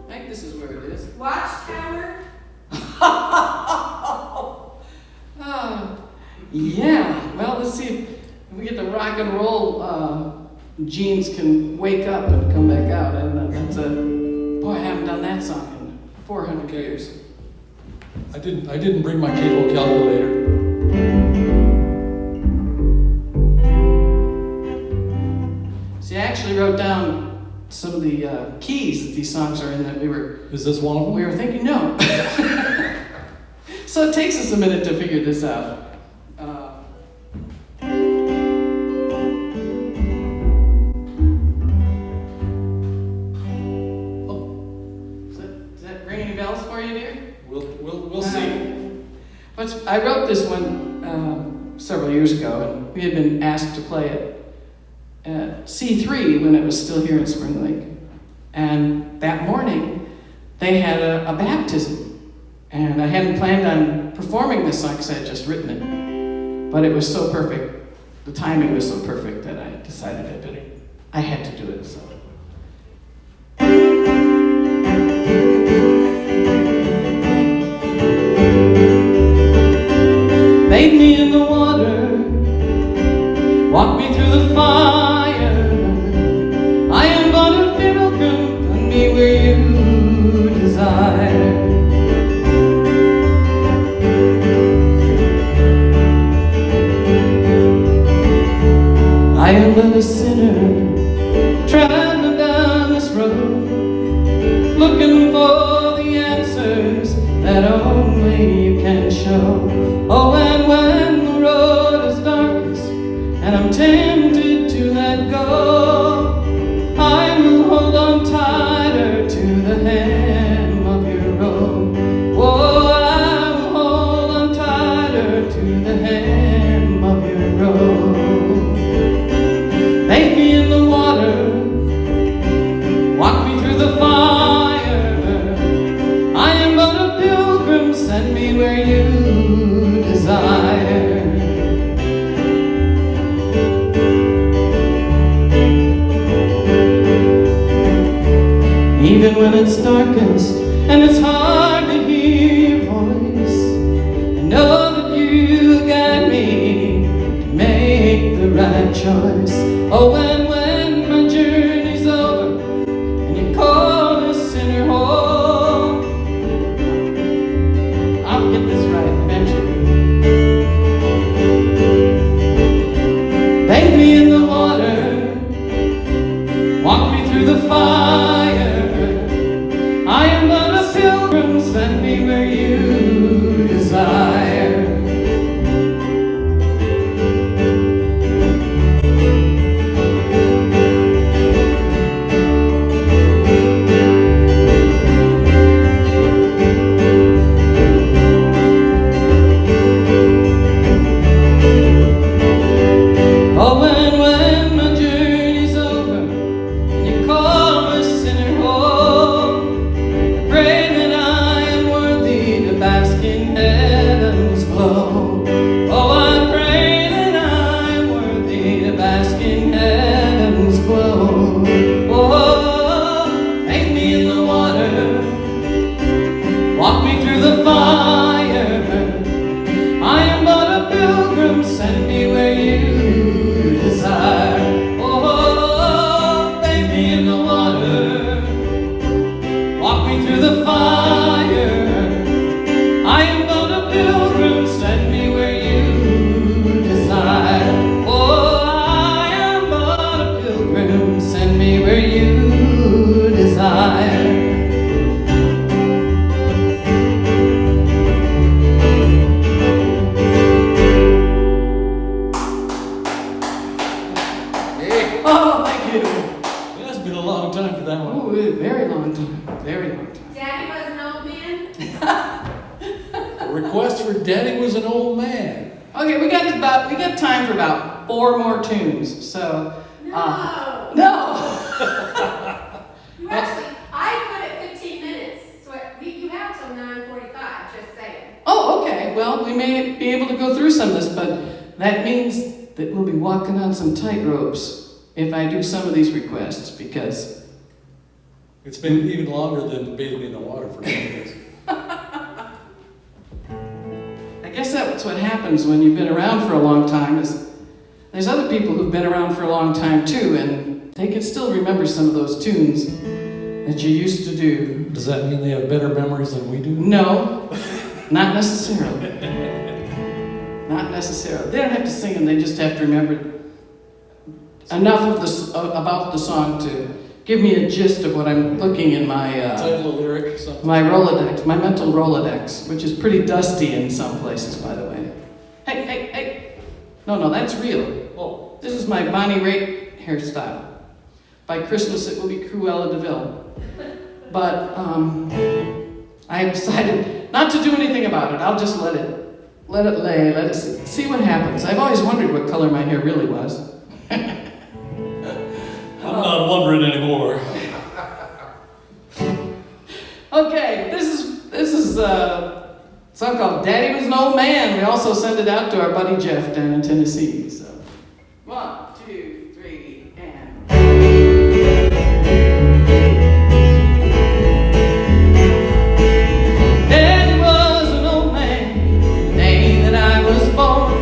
I think this is where it is. Watchtower. Yeah. Well, let's see if we get the rock and roll genes can wake up and come back out. And that's boy, I haven't done that song in 400 years. I didn't bring my cable calculator. See, I actually wrote down some of the keys that these songs are in that we were Is this one of them? thinking no. So it takes us a minute to figure this out. Does that ring any bells for you, dear? We'll see. I wrote this one several years ago, and we had been asked to play it at C3 when it was still here in Spring Lake. And that morning, they had a baptism. And I hadn't planned on performing this song because I had just written it. But it was so perfect, the timing was so perfect that I decided I had to do it. So. Bathe me in the water, walk me through the fire. I am but a pilgrim, put me where you desire. I am but a sinner, traveling down this road, looking for the answers that only you can show. Oh, and when the road is darkest and I'm tempted to let go, I will hold on tighter to the hem of your robe. Oh, I will hold on tighter to the hem of your robe. Bathe me in the water, walk me through the fire. I am but a pilgrim, send me where you desire. Even when it's darkest and it's hard to hear your voice, I know that you guide me to make the right choice. Oh, and when my journey's over and you call a sinner home, I'll get this right eventually. Bathe me in the water, walk me through the fire. I am but a pilgrim, send me where you desire. Oh, and when my journey's over and you call a sinner home, I pray that I am worthy to Request for Daddy Was an Old Man. Okay, we got time for about 4 more tunes. So No. no. You actually, I put it 15 minutes, so you have till 9:45. Just saying. Oh, okay. Well, we may be able to go through some of this, but that means that we'll be walking on some tight ropes if I do some of these requests, because It's been even longer than bathing in the water for 10 days. I guess that's what happens when you've been around for a long time. Is there's other people who've been around for a long time too, and they can still remember some of those tunes that you used to do. Does that mean they have better memories than we do? No, not necessarily. Not necessarily. They don't have to sing them. They just have to remember enough of about the song to give me a gist of what I'm looking in my Title of lyric, something. my Rolodex, my mental Rolodex, which is pretty dusty in some places, by the way. Hey! No, that's real. Oh, This is my Bonnie Raitt hairstyle. By Christmas, it will be Cruella de Vil. But I have decided not to do anything about it. I'll just let it lay, let it see what happens. I've always wondered what color my hair really was. I'm not wondering anymore. Okay, this is a song called "Daddy Was an Old Man." We also send it out to our buddy Jeff down in Tennessee. So, 1, 2, 3, and. Daddy was an old man the day that I was born.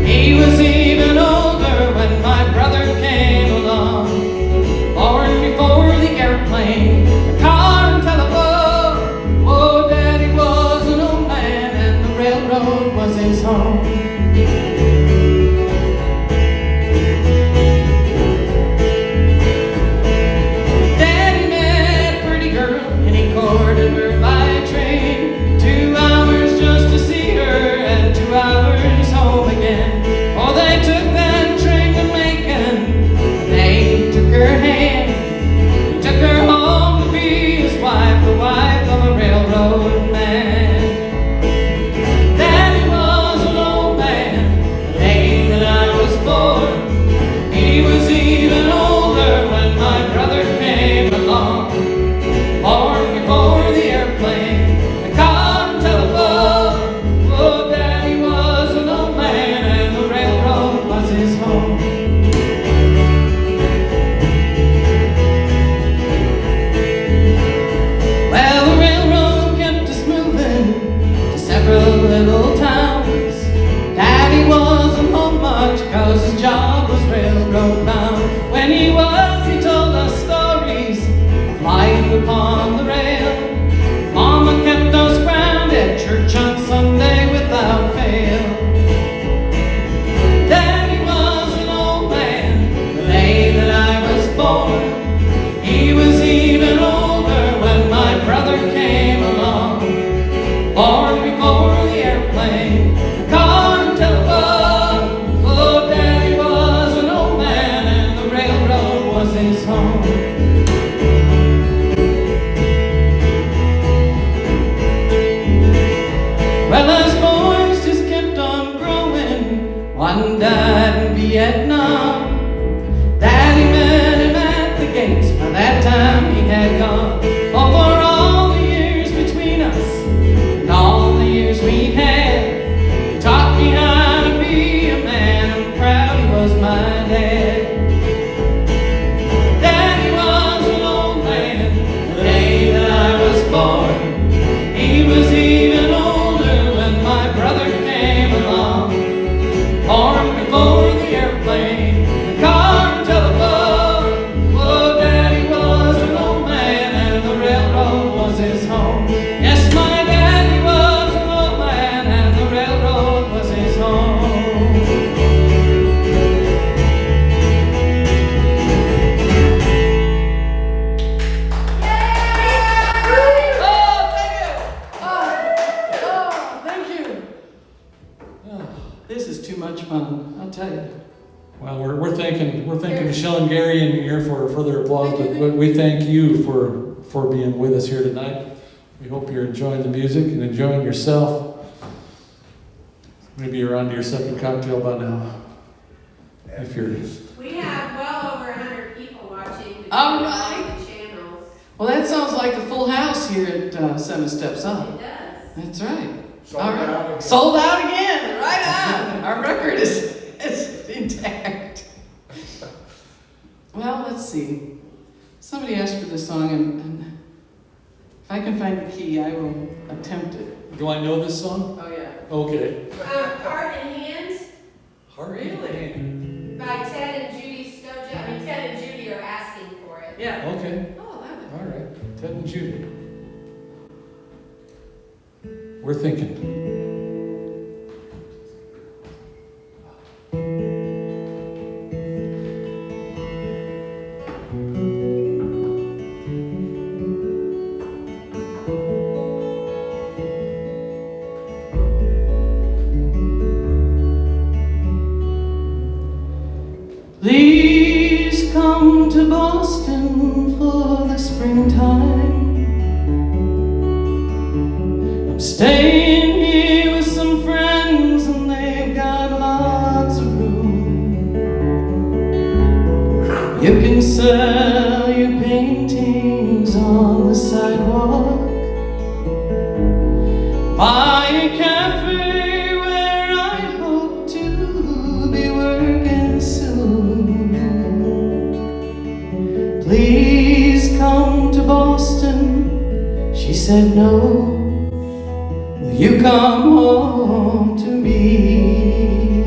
He was even older when my brother came along. Born before the airplane, the car and telephone. Oh, Daddy was an old man and the railroad was his home. Daddy met a pretty girl and he courted her by train. 2 hours just to see her and 2 hours home again. Oh, they took that train to Macon. They took her hand. He took her home to be his wife, the wife of a railroad man. Daddy was an old man the day that I was born. He was even older when my brother came along. Born before the airplane, the car and telephone. Oh, Daddy was an old man and the railroad was his home. Well, the railroad kept us moving to several little towns. Daddy wasn't home much 'cause his job was railroad bound. When he was, he told us stories of life upon the rail. Mama kept us grounded, church on Sunday without fail. Daddy was an old man the day that I was born. He was even older when my brother came along. Born before the airplane, the car and telephone. Oh, Daddy was an old man and the railroad was his home. Well, us boys just kept on growing. One died in Vietnam. Daddy met him at the gates. By that time he had gone. Oh, for all the years between us and all the years we had, he taught me how to be a man. I'm proud he was my dad. Daddy was an old man the day that I was born. He was even older when my brother came along. Born before the airplane, the car and telephone. Oh, Daddy was an old man and the railroad was his home. Yes, my daddy was an old man and the railroad was his home. Oh, thank you. This is too much fun, I'll tell you. Well, we're thanking Michelle and Gary in here for further applause, but we thank you for being with us here tonight. We hope you're enjoying the music and enjoying yourself. Maybe you're on to your second cocktail by now. If you're... We have well over 100 people watching the All right. channels. Well, that sounds like a full house here at Seven Steps Up. It does. That's right. Sold All right. out again. Sold out again. Right on. Our record is intact. Well, let's see. Somebody asked for this song, and if I can find the key, I will attempt it. Do I know this song? Oh, yeah. Okay. Heart and Hand Really? by Ted and Judy Stoja. I mean, Ted and Judy are asking for it. Yeah. Okay. Oh, I love it. All right. Ted and Judy. We're thinking. Please come to Boston for the springtime. I'm staying here with some friends and they've got lots of room. You can sell your paintings on the sidewalk. Buy a cafe where I hope to be working soon. Please come to Boston. She said no. Will you come home to me?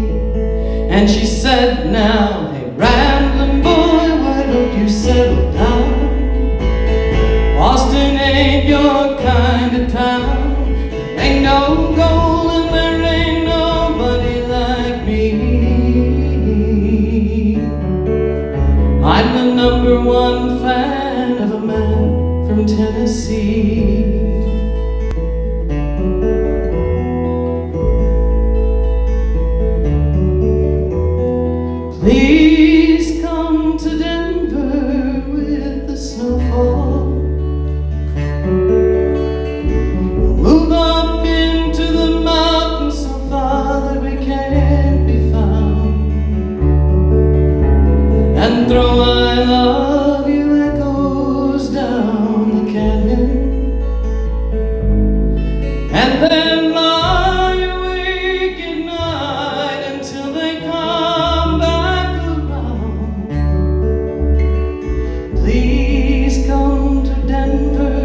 And she said, now, hey, rambling boy, why don't you settle down? Boston ain't your kind of town. There ain't no gold and there ain't nobody like me. I'm the #1 fan of a man from Tennessee. Please come to Denver with the snowfall. Move up into the mountains so far that we can't be found, and throw I love you echoes down the canyon, and then lie awake at night until they come back around. Please come to Denver.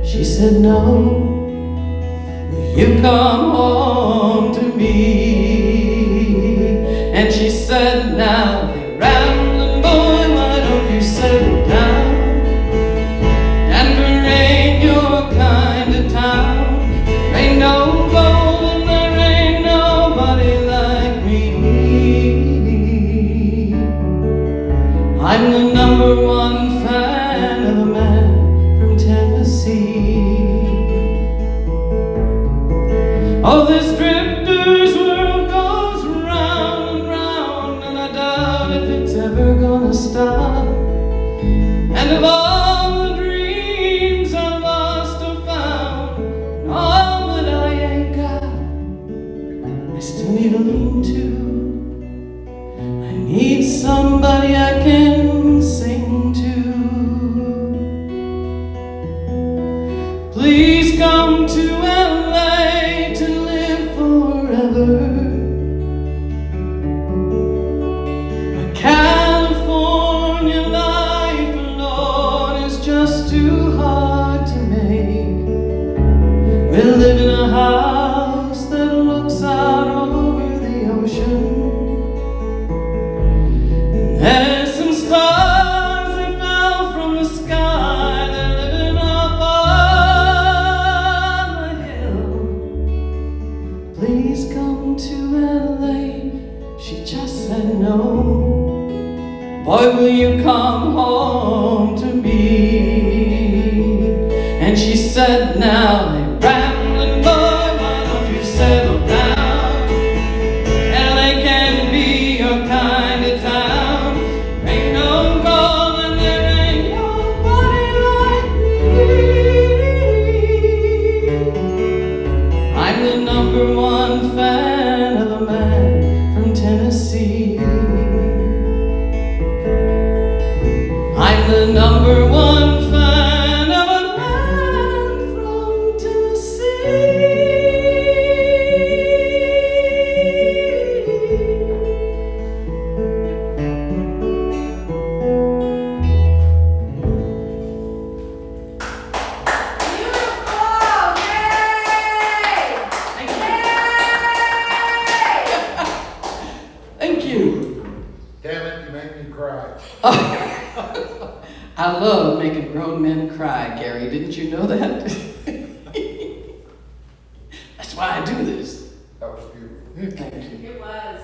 She said no. Will you come home to me? And she said, now, hey, rambling boy, why don't you settle down? Denver ain't your kind of town. There ain't no gold and there ain't nobody like me. I'm the #1 fan of a man from Tennessee. Oh, this drifter's world goes round and round, and I doubt if it's ever gonna stop. And of all the dreams I lost or found, and all that I ain't got, I still need a lean-to. I need somebody I can sing to. Please come to LA to live forever. But California life alone is just too hard to make. We live in a house that looks out over the ocean. There's some stars that fell from the sky. They're living up on the hill. Please come to LA. She just said no. Boy, will you come home to me? And she said, now, hey, rambling boy, why don't you settle down? LA can be your kind of town. There ain't no gold and there ain't nobody like me. I'm the #1 fan I love making grown men cry, Gary. Didn't you know that? That's why I do this. That was beautiful. Thank you. It was.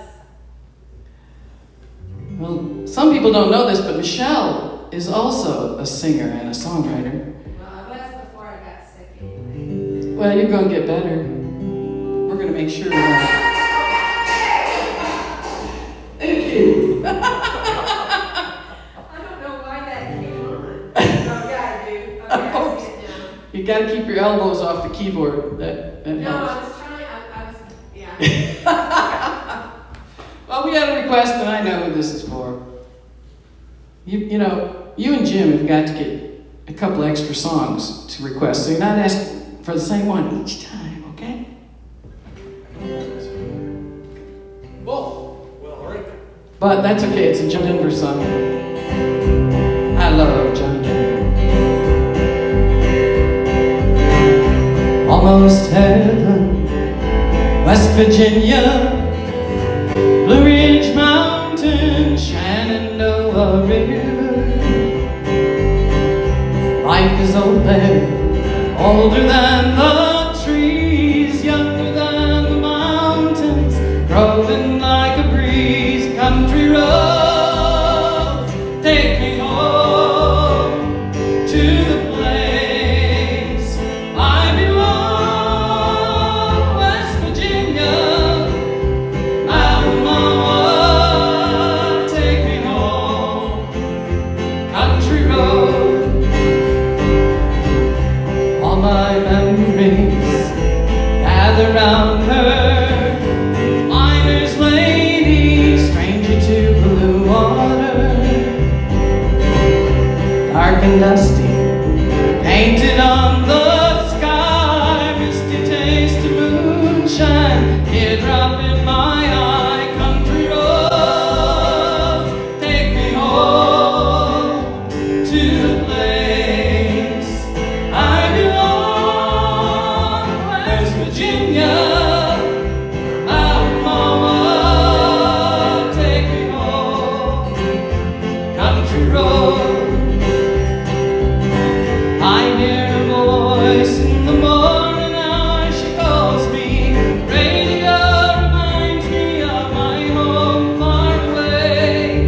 Well, some people don't know this, but Michelle is also a singer and a songwriter. Well, I was before I got sick anyway. Well, you're going to get better. We're going to make sure of that. Thank you. I don't know why that came on. Oh, yeah, I do. Okay, I see it now. You got to keep your elbows off the keyboard. That No, helps. I was trying, I was, yeah. Well, we got a request, and I know who this is for. You know, you and Jim have got to get a couple extra songs to request, so you're not asking for the same one each time, okay? Well, all right. But that's okay, it's a John Denver song. I love John Denver. Almost heaven, West Virginia, Blue Ridge Mountain, Shenandoah River. Life is old there, older than the trees, younger than the mountains, growing like a breeze. Country roads, take me home to the place I belong. West Virginia, Mountain Mama, take me home. Country road, all my memories gather round her. Miner's lady, stranger to blue water, dark and dusty, painted on the sky, misty taste of moonshine, teardrop in my eye. Country roads, take me home to the place I belong. West Virginia, Mountain Mama, take me home. Country roads, I hear her voice in the morning hour. She calls me. Radio reminds me of my home far away.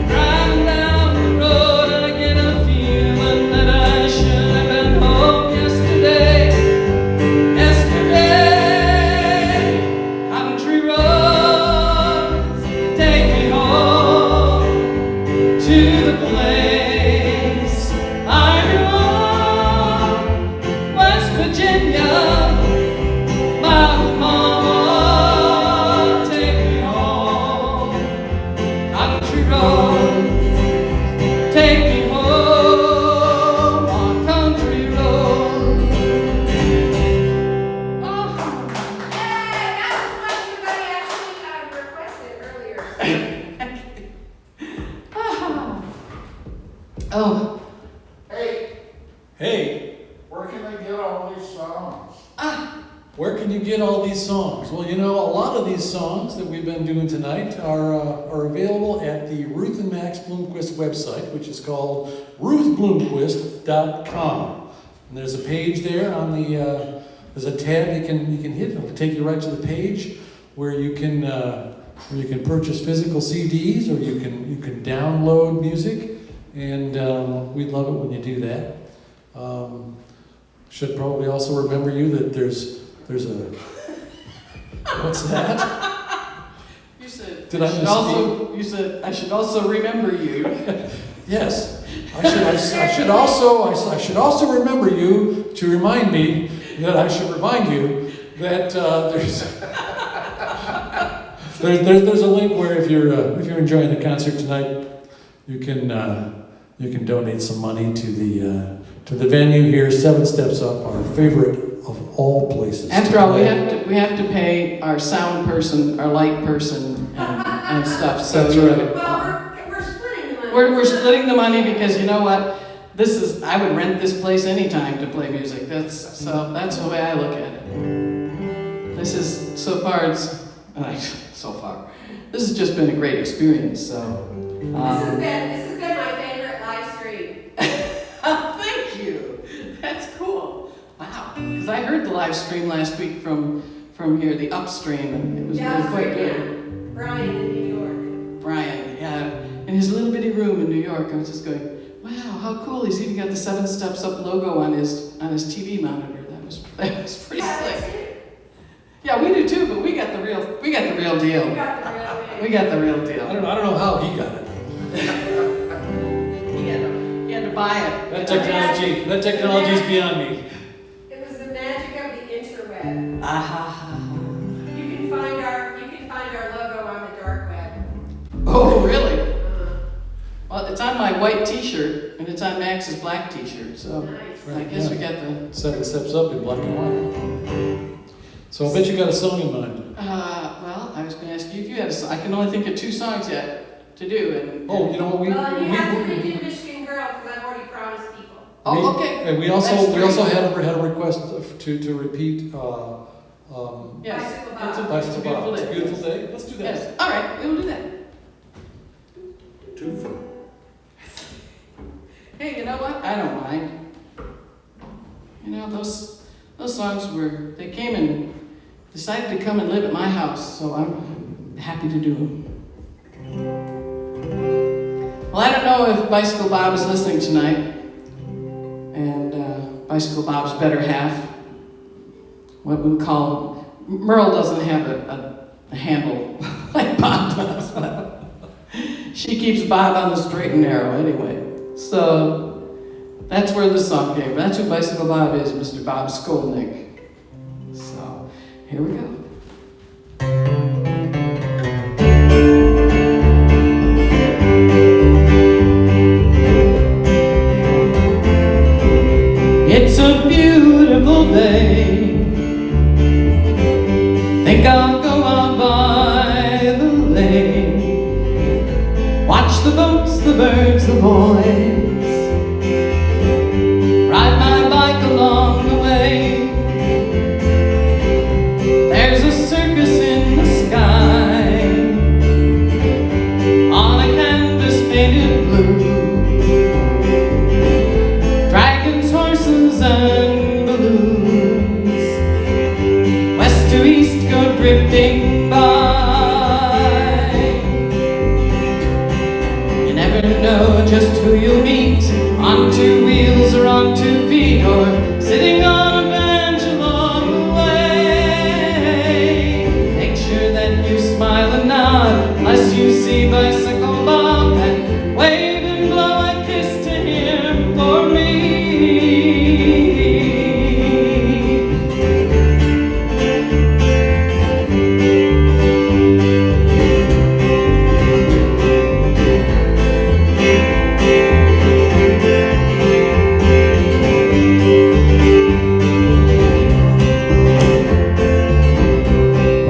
Driving down the road, I get a feeling that I should have been home yesterday. Yesterday, country roads, take me home to the place I belong. West Virginia, Mountain Mama, take me home. Country roads, take me home on country road. Oh. Hey, that was what somebody actually requested earlier. Oh, Hey, Hey, where can I get all these songs? where can you get all these songs? Well, you know, a lot of these songs that we've been doing tonight are available at the Ruth and Max Bloomquist website, which is called ruthbloomquist.com. And there's a page there on the, there's a tab you can hit. It'll take you right to the page where you can purchase physical CDs, or you can download music, and we'd love it when you do that. Should probably also remember you that there's a what's that? you said. Did I should misspeak? also. You said I should also remember you. Yes, I should also remember you to remind me that I should remind you that there's a link where if you're enjoying the concert tonight, you can donate some money to the venue here, 7 Steps Up, our favorite of all places. After all, we have to pay our sound person, our light person, and stuff. So That's right. Well, we're splitting the money. We're splitting the money because you know what? I would rent this place anytime to play music. That's the way I look at it. This has just been a great experience. So. This has been my favorite live stream. Because I heard the live stream last week from here, the upstream, and it was Yeah, really it's quite right good. now. Brian in New York. Brian, yeah, in his little bitty room in New York, I was just going, wow, how cool! He's even got the 7 Steps Up logo on his TV monitor. That was pretty Yeah, slick. that's it. Yeah, we do too, but we got the real deal. We got the real We thing. got the real I deal. don't know how he got it. He had to buy it. That technology's beyond me. It was the magic of the interweb. Ah. You can find our logo on the dark web. Oh, really? Well, it's on my white T-shirt, and it's on Max's black T-shirt, so Nice. I guess we got the. 7 Steps Up in black and white. So I bet you got a song in mind. Well, I was going to ask you if you had a song. I can only think of 2 songs yet to do, and. Oh, you know what? Well, and you have to redo Michigan Girl because I've already promised people. Oh, okay. And we also That's 3. had a request to repeat. Yes. Bicycle Bob. It's a Bicycle Bob. beautiful It's a day. beautiful day. Let's do that. Yes. All right, we'll do that. 2 for. Hey, you know what? I don't mind. You know, those songs they came and decided to come and live at my house, so I'm happy to do them. Well, I don't know if Bicycle Bob is listening tonight, and Bicycle Bob's better half, what we call, Merle doesn't have a handle like Bob does, but she keeps Bob on the straight and narrow anyway. So that's where the song came. That's who Bicycle Bob is, Mr. Bob Skolnick. So here we go. It's a beautiful day. Think I'll go out by the lake. Watch the boats, the birds, the boys. Ride my bike along the way. There's a circus in the sky on a canvas painted blue. Dragons, horses, and balloons. West to east go drifting by. You never know just who you'll meet on 2 wheels or on 2 feet or sitting on a bench along the way. Make sure that you smile and nod unless you see Bicycle Bob and wave and blow a kiss to him for me.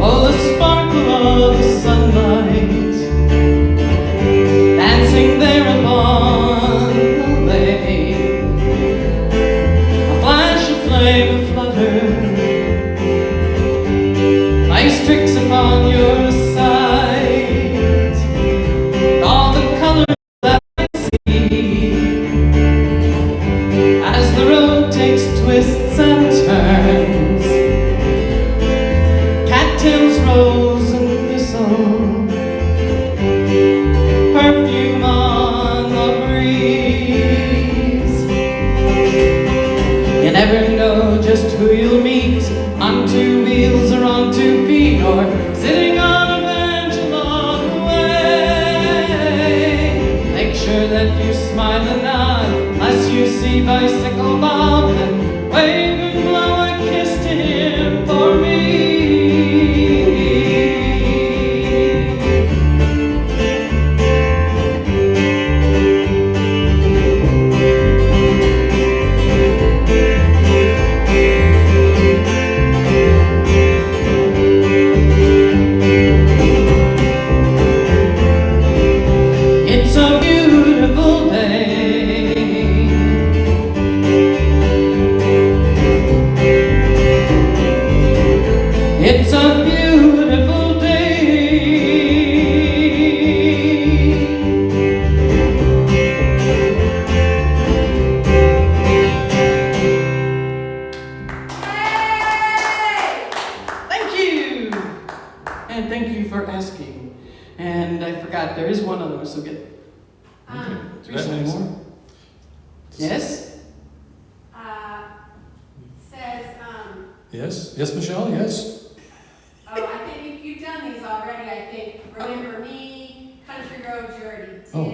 Oh, the sparkle of the sunlight dancing there upon the lake. A flash of flame, a flutter, ice tricks upon your sight. All the colors that I see as the road takes twists and turns. Cattails, rose, and thistle, perfume on the breeze. You never know just who you'll meet on 2 wheels or on 2 feet or sitting on a bench along the way. Make sure that you smile and nod unless you see Bicycle Bob and wave and blow a kiss to him for me. And thank you for asking. And I forgot, there is one other one, so get Okay. three That songs. anymore? Yes? Says, Yes? Yes, Michelle? Yes? oh, I think you've done these already, I think. Remember Me, Country Road, you already did. Oh,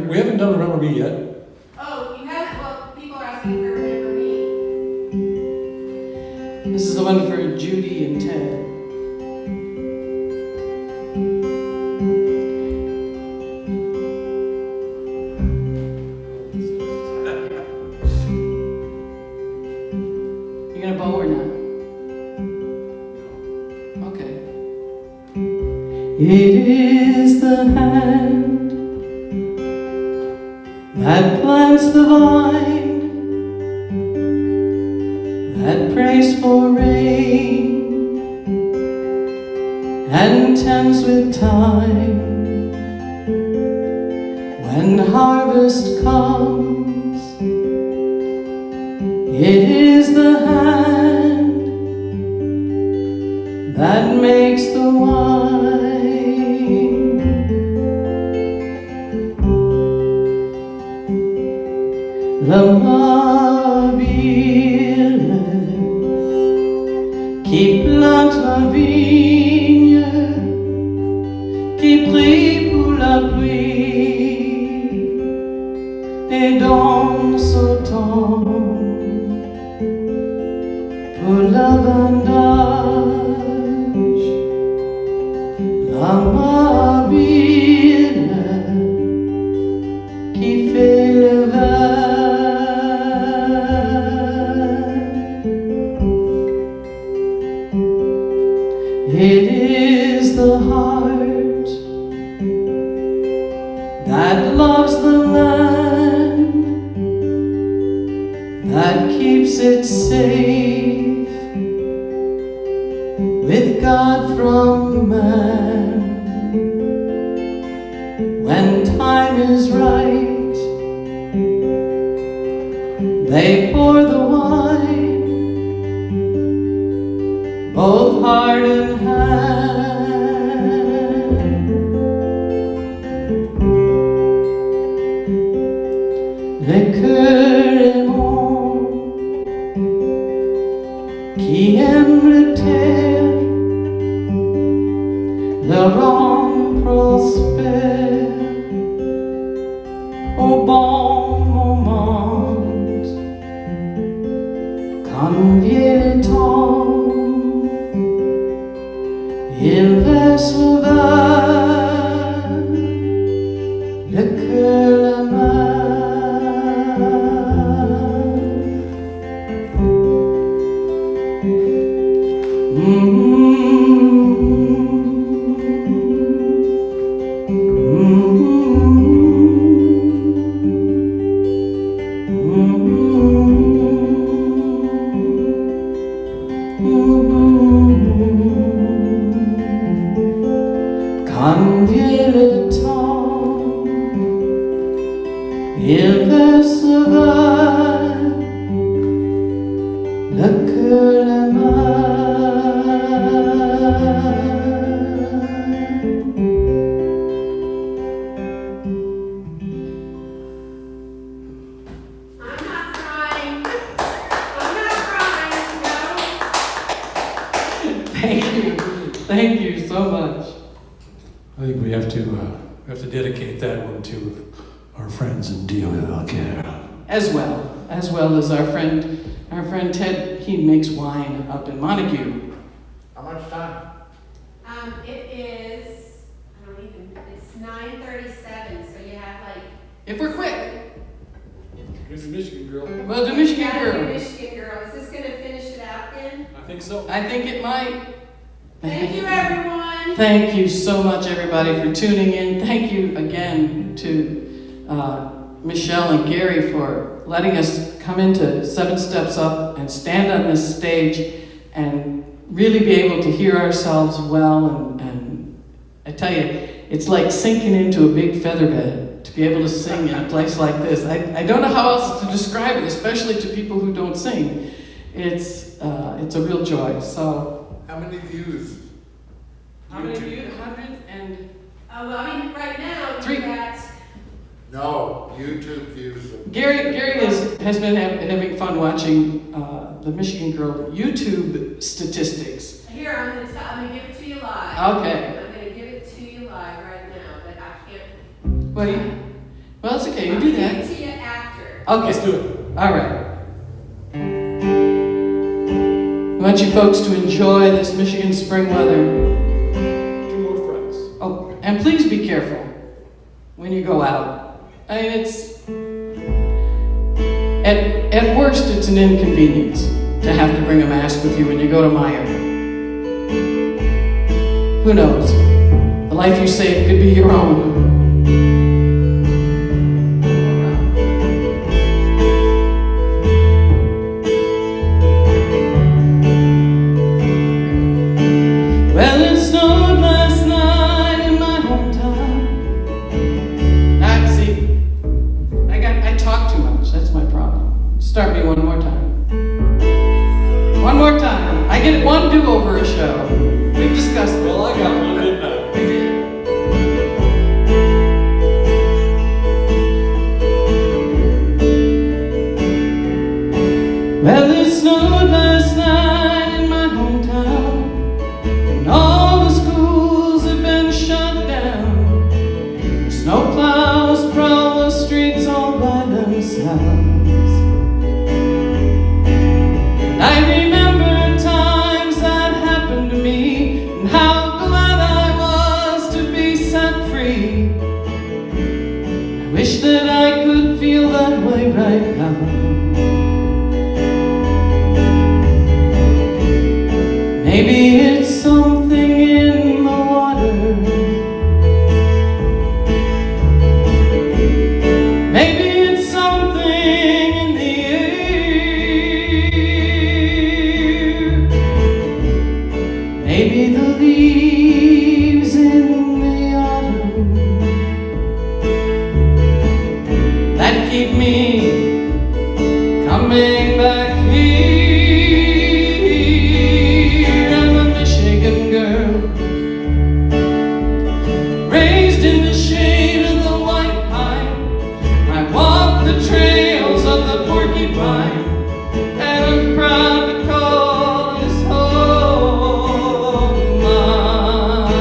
we haven't done Remember Me yet. Oh, you haven't? Well, people are asking for Remember Me. This is the one for Judy and Ted. You gonna bow or not? Okay. It is the hand that plants the vine, that prays for rain and tends with time. When harvest comes, it is the hand that makes the wine. L'amabile qui plante la vigne, qui prie pour la pluie et dans ce temps pour l'abondage. L'amabile qui fait le vin. It is the heart that loves the land, that keeps it safe with God from man. When time is right, they pour the wine, both heart and hand. Le cœur aimant qui aime le terre, le rend prospère au bon moment. Quand vient le temps, il verse le vin, le cœur la main. Quand vient le temps, il verse le vin, le cœur la I'm not crying. I'm not crying, no. Thank you so much. I think we have to dedicate that one to our friends in DOL Care. As well as our friend Ted. He makes wine up in Montague. How much time? It is, I don't even, it's 9:37, so you have like. If we're quick, Here's the Michigan girl. we'll do Michigan Yeah, Girl. Michigan Girl. Is this gonna finish it out then? I think so. I think it might. Thank you, everyone. Thank you so much, everybody, for tuning in. Thank you again to Michelle and Gary for letting us come into 7 Steps Up and stand on this stage and really be able to hear ourselves well. And I tell you, it's like sinking into a big featherbed to be able to sing in a place like this. I don't know how else to describe it, especially to people who don't sing. It's a real joy. So. How many views? How many views? 100 and... Well, I mean, right now, Three. we're at, No, YouTube views. Gary has been having fun watching the Michigan Girl YouTube statistics. here, I'm gonna give it to you live. Okay. I'm gonna give it to you live right now, but I can't. Well, it's okay. You do I'll that. give it to you after. Okay. Let's do it. All right. I want you folks to enjoy this Michigan spring weather. 2 more friends. Oh, and please be careful when you go out. I mean, it's at worst it's an inconvenience to have to bring a mask with you when you go to Maya. Who knows? The life you save could be your own. Well, it snowed last night in my hometown. See, I talk too much. That's my problem. Start me one more time. One more time. I get one do-over a show. We've discussed it. Well, I got one, didn't I? We did. Well, it snowed last night in my hometown, and all the schools have been shut down. The snowplows prowl the streets all by themselves. And I remember times that happened to me, and how glad I was to be set free. I wish that I could feel that way right now. Maybe it's something in the water. Maybe it's something in the air. Maybe the leaves in the autumn that keep me coming back here. I'm a Michigan girl, raised in the shade of the white pine. I walk the trails of the porcupine, and I'm proud to call this home mine.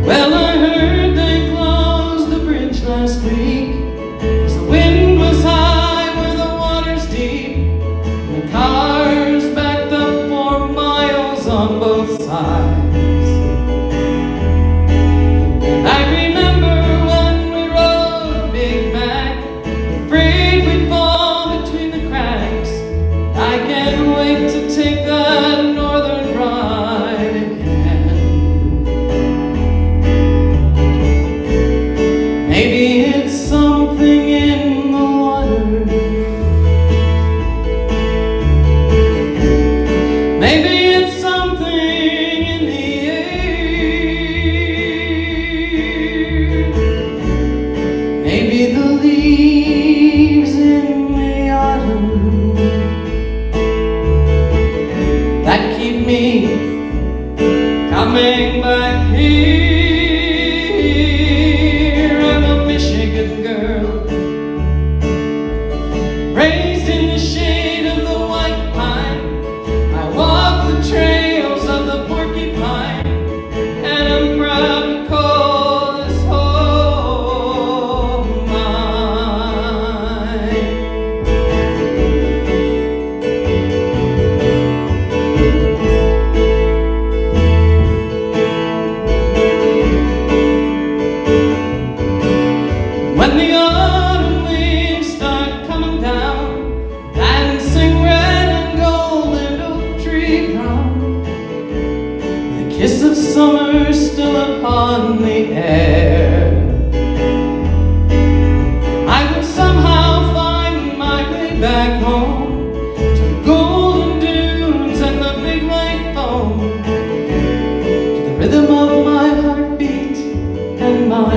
Well, I heard they closed the bridge last week, 'cause the wind was high where the water's deep, and the cars backed up for miles on both sides. And I remember when we rode Big Mac, afraid we'd fall between the cracks. I can't wait to take that northern ride again. Maybe it's something in the water. Maybe it's something in the air. Maybe the leaves in the autumn that keep me coming back here. I'm a Michigan girl, raised in the shade of the white pine. I walk the trails of the porcupine, and I'm proud to call this home mine. When the autumn leaves start coming down, dancing red and gold and oak tree brown, the kiss of summer still upon the air, I will somehow find my way back home to the golden dunes and the big lake foam, to the rhythm of my heartbeat and my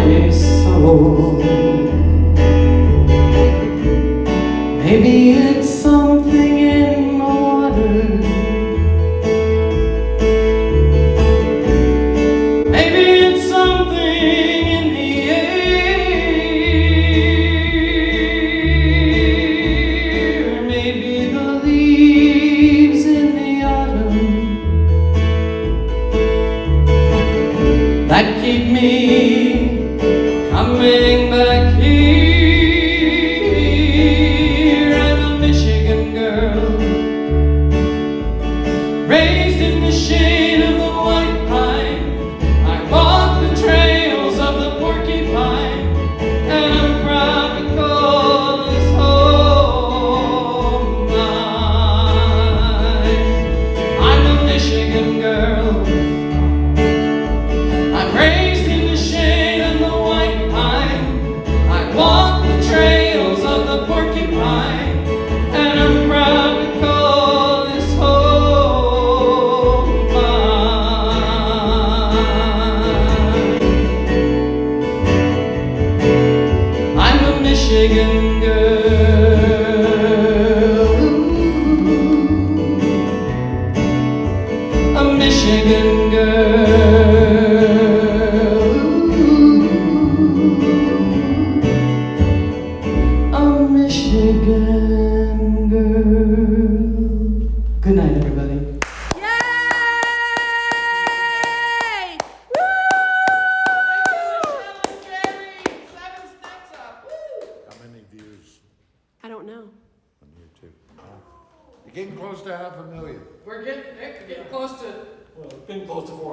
soul. Maybe it's something in the water. Maybe it's something in the air. Maybe the leaves in the autumn that keep me coming back here. I'm a Michigan girl, raised in the shade of the white pine. I walk the trails of the porcupine, and I'm proud to call this home mine. I'm a Michigan girl, I'm raised in the shade of the white pine. I walk the trails of the porcupine, and I'm proud to call this home mine. I'm a Michigan girl, a Michigan girl, a Michigan girl. Good night, everybody. Yay! Woo! How many views I don't know. on YouTube? You're getting close to 500,000. We're getting close to Well, been close to 400.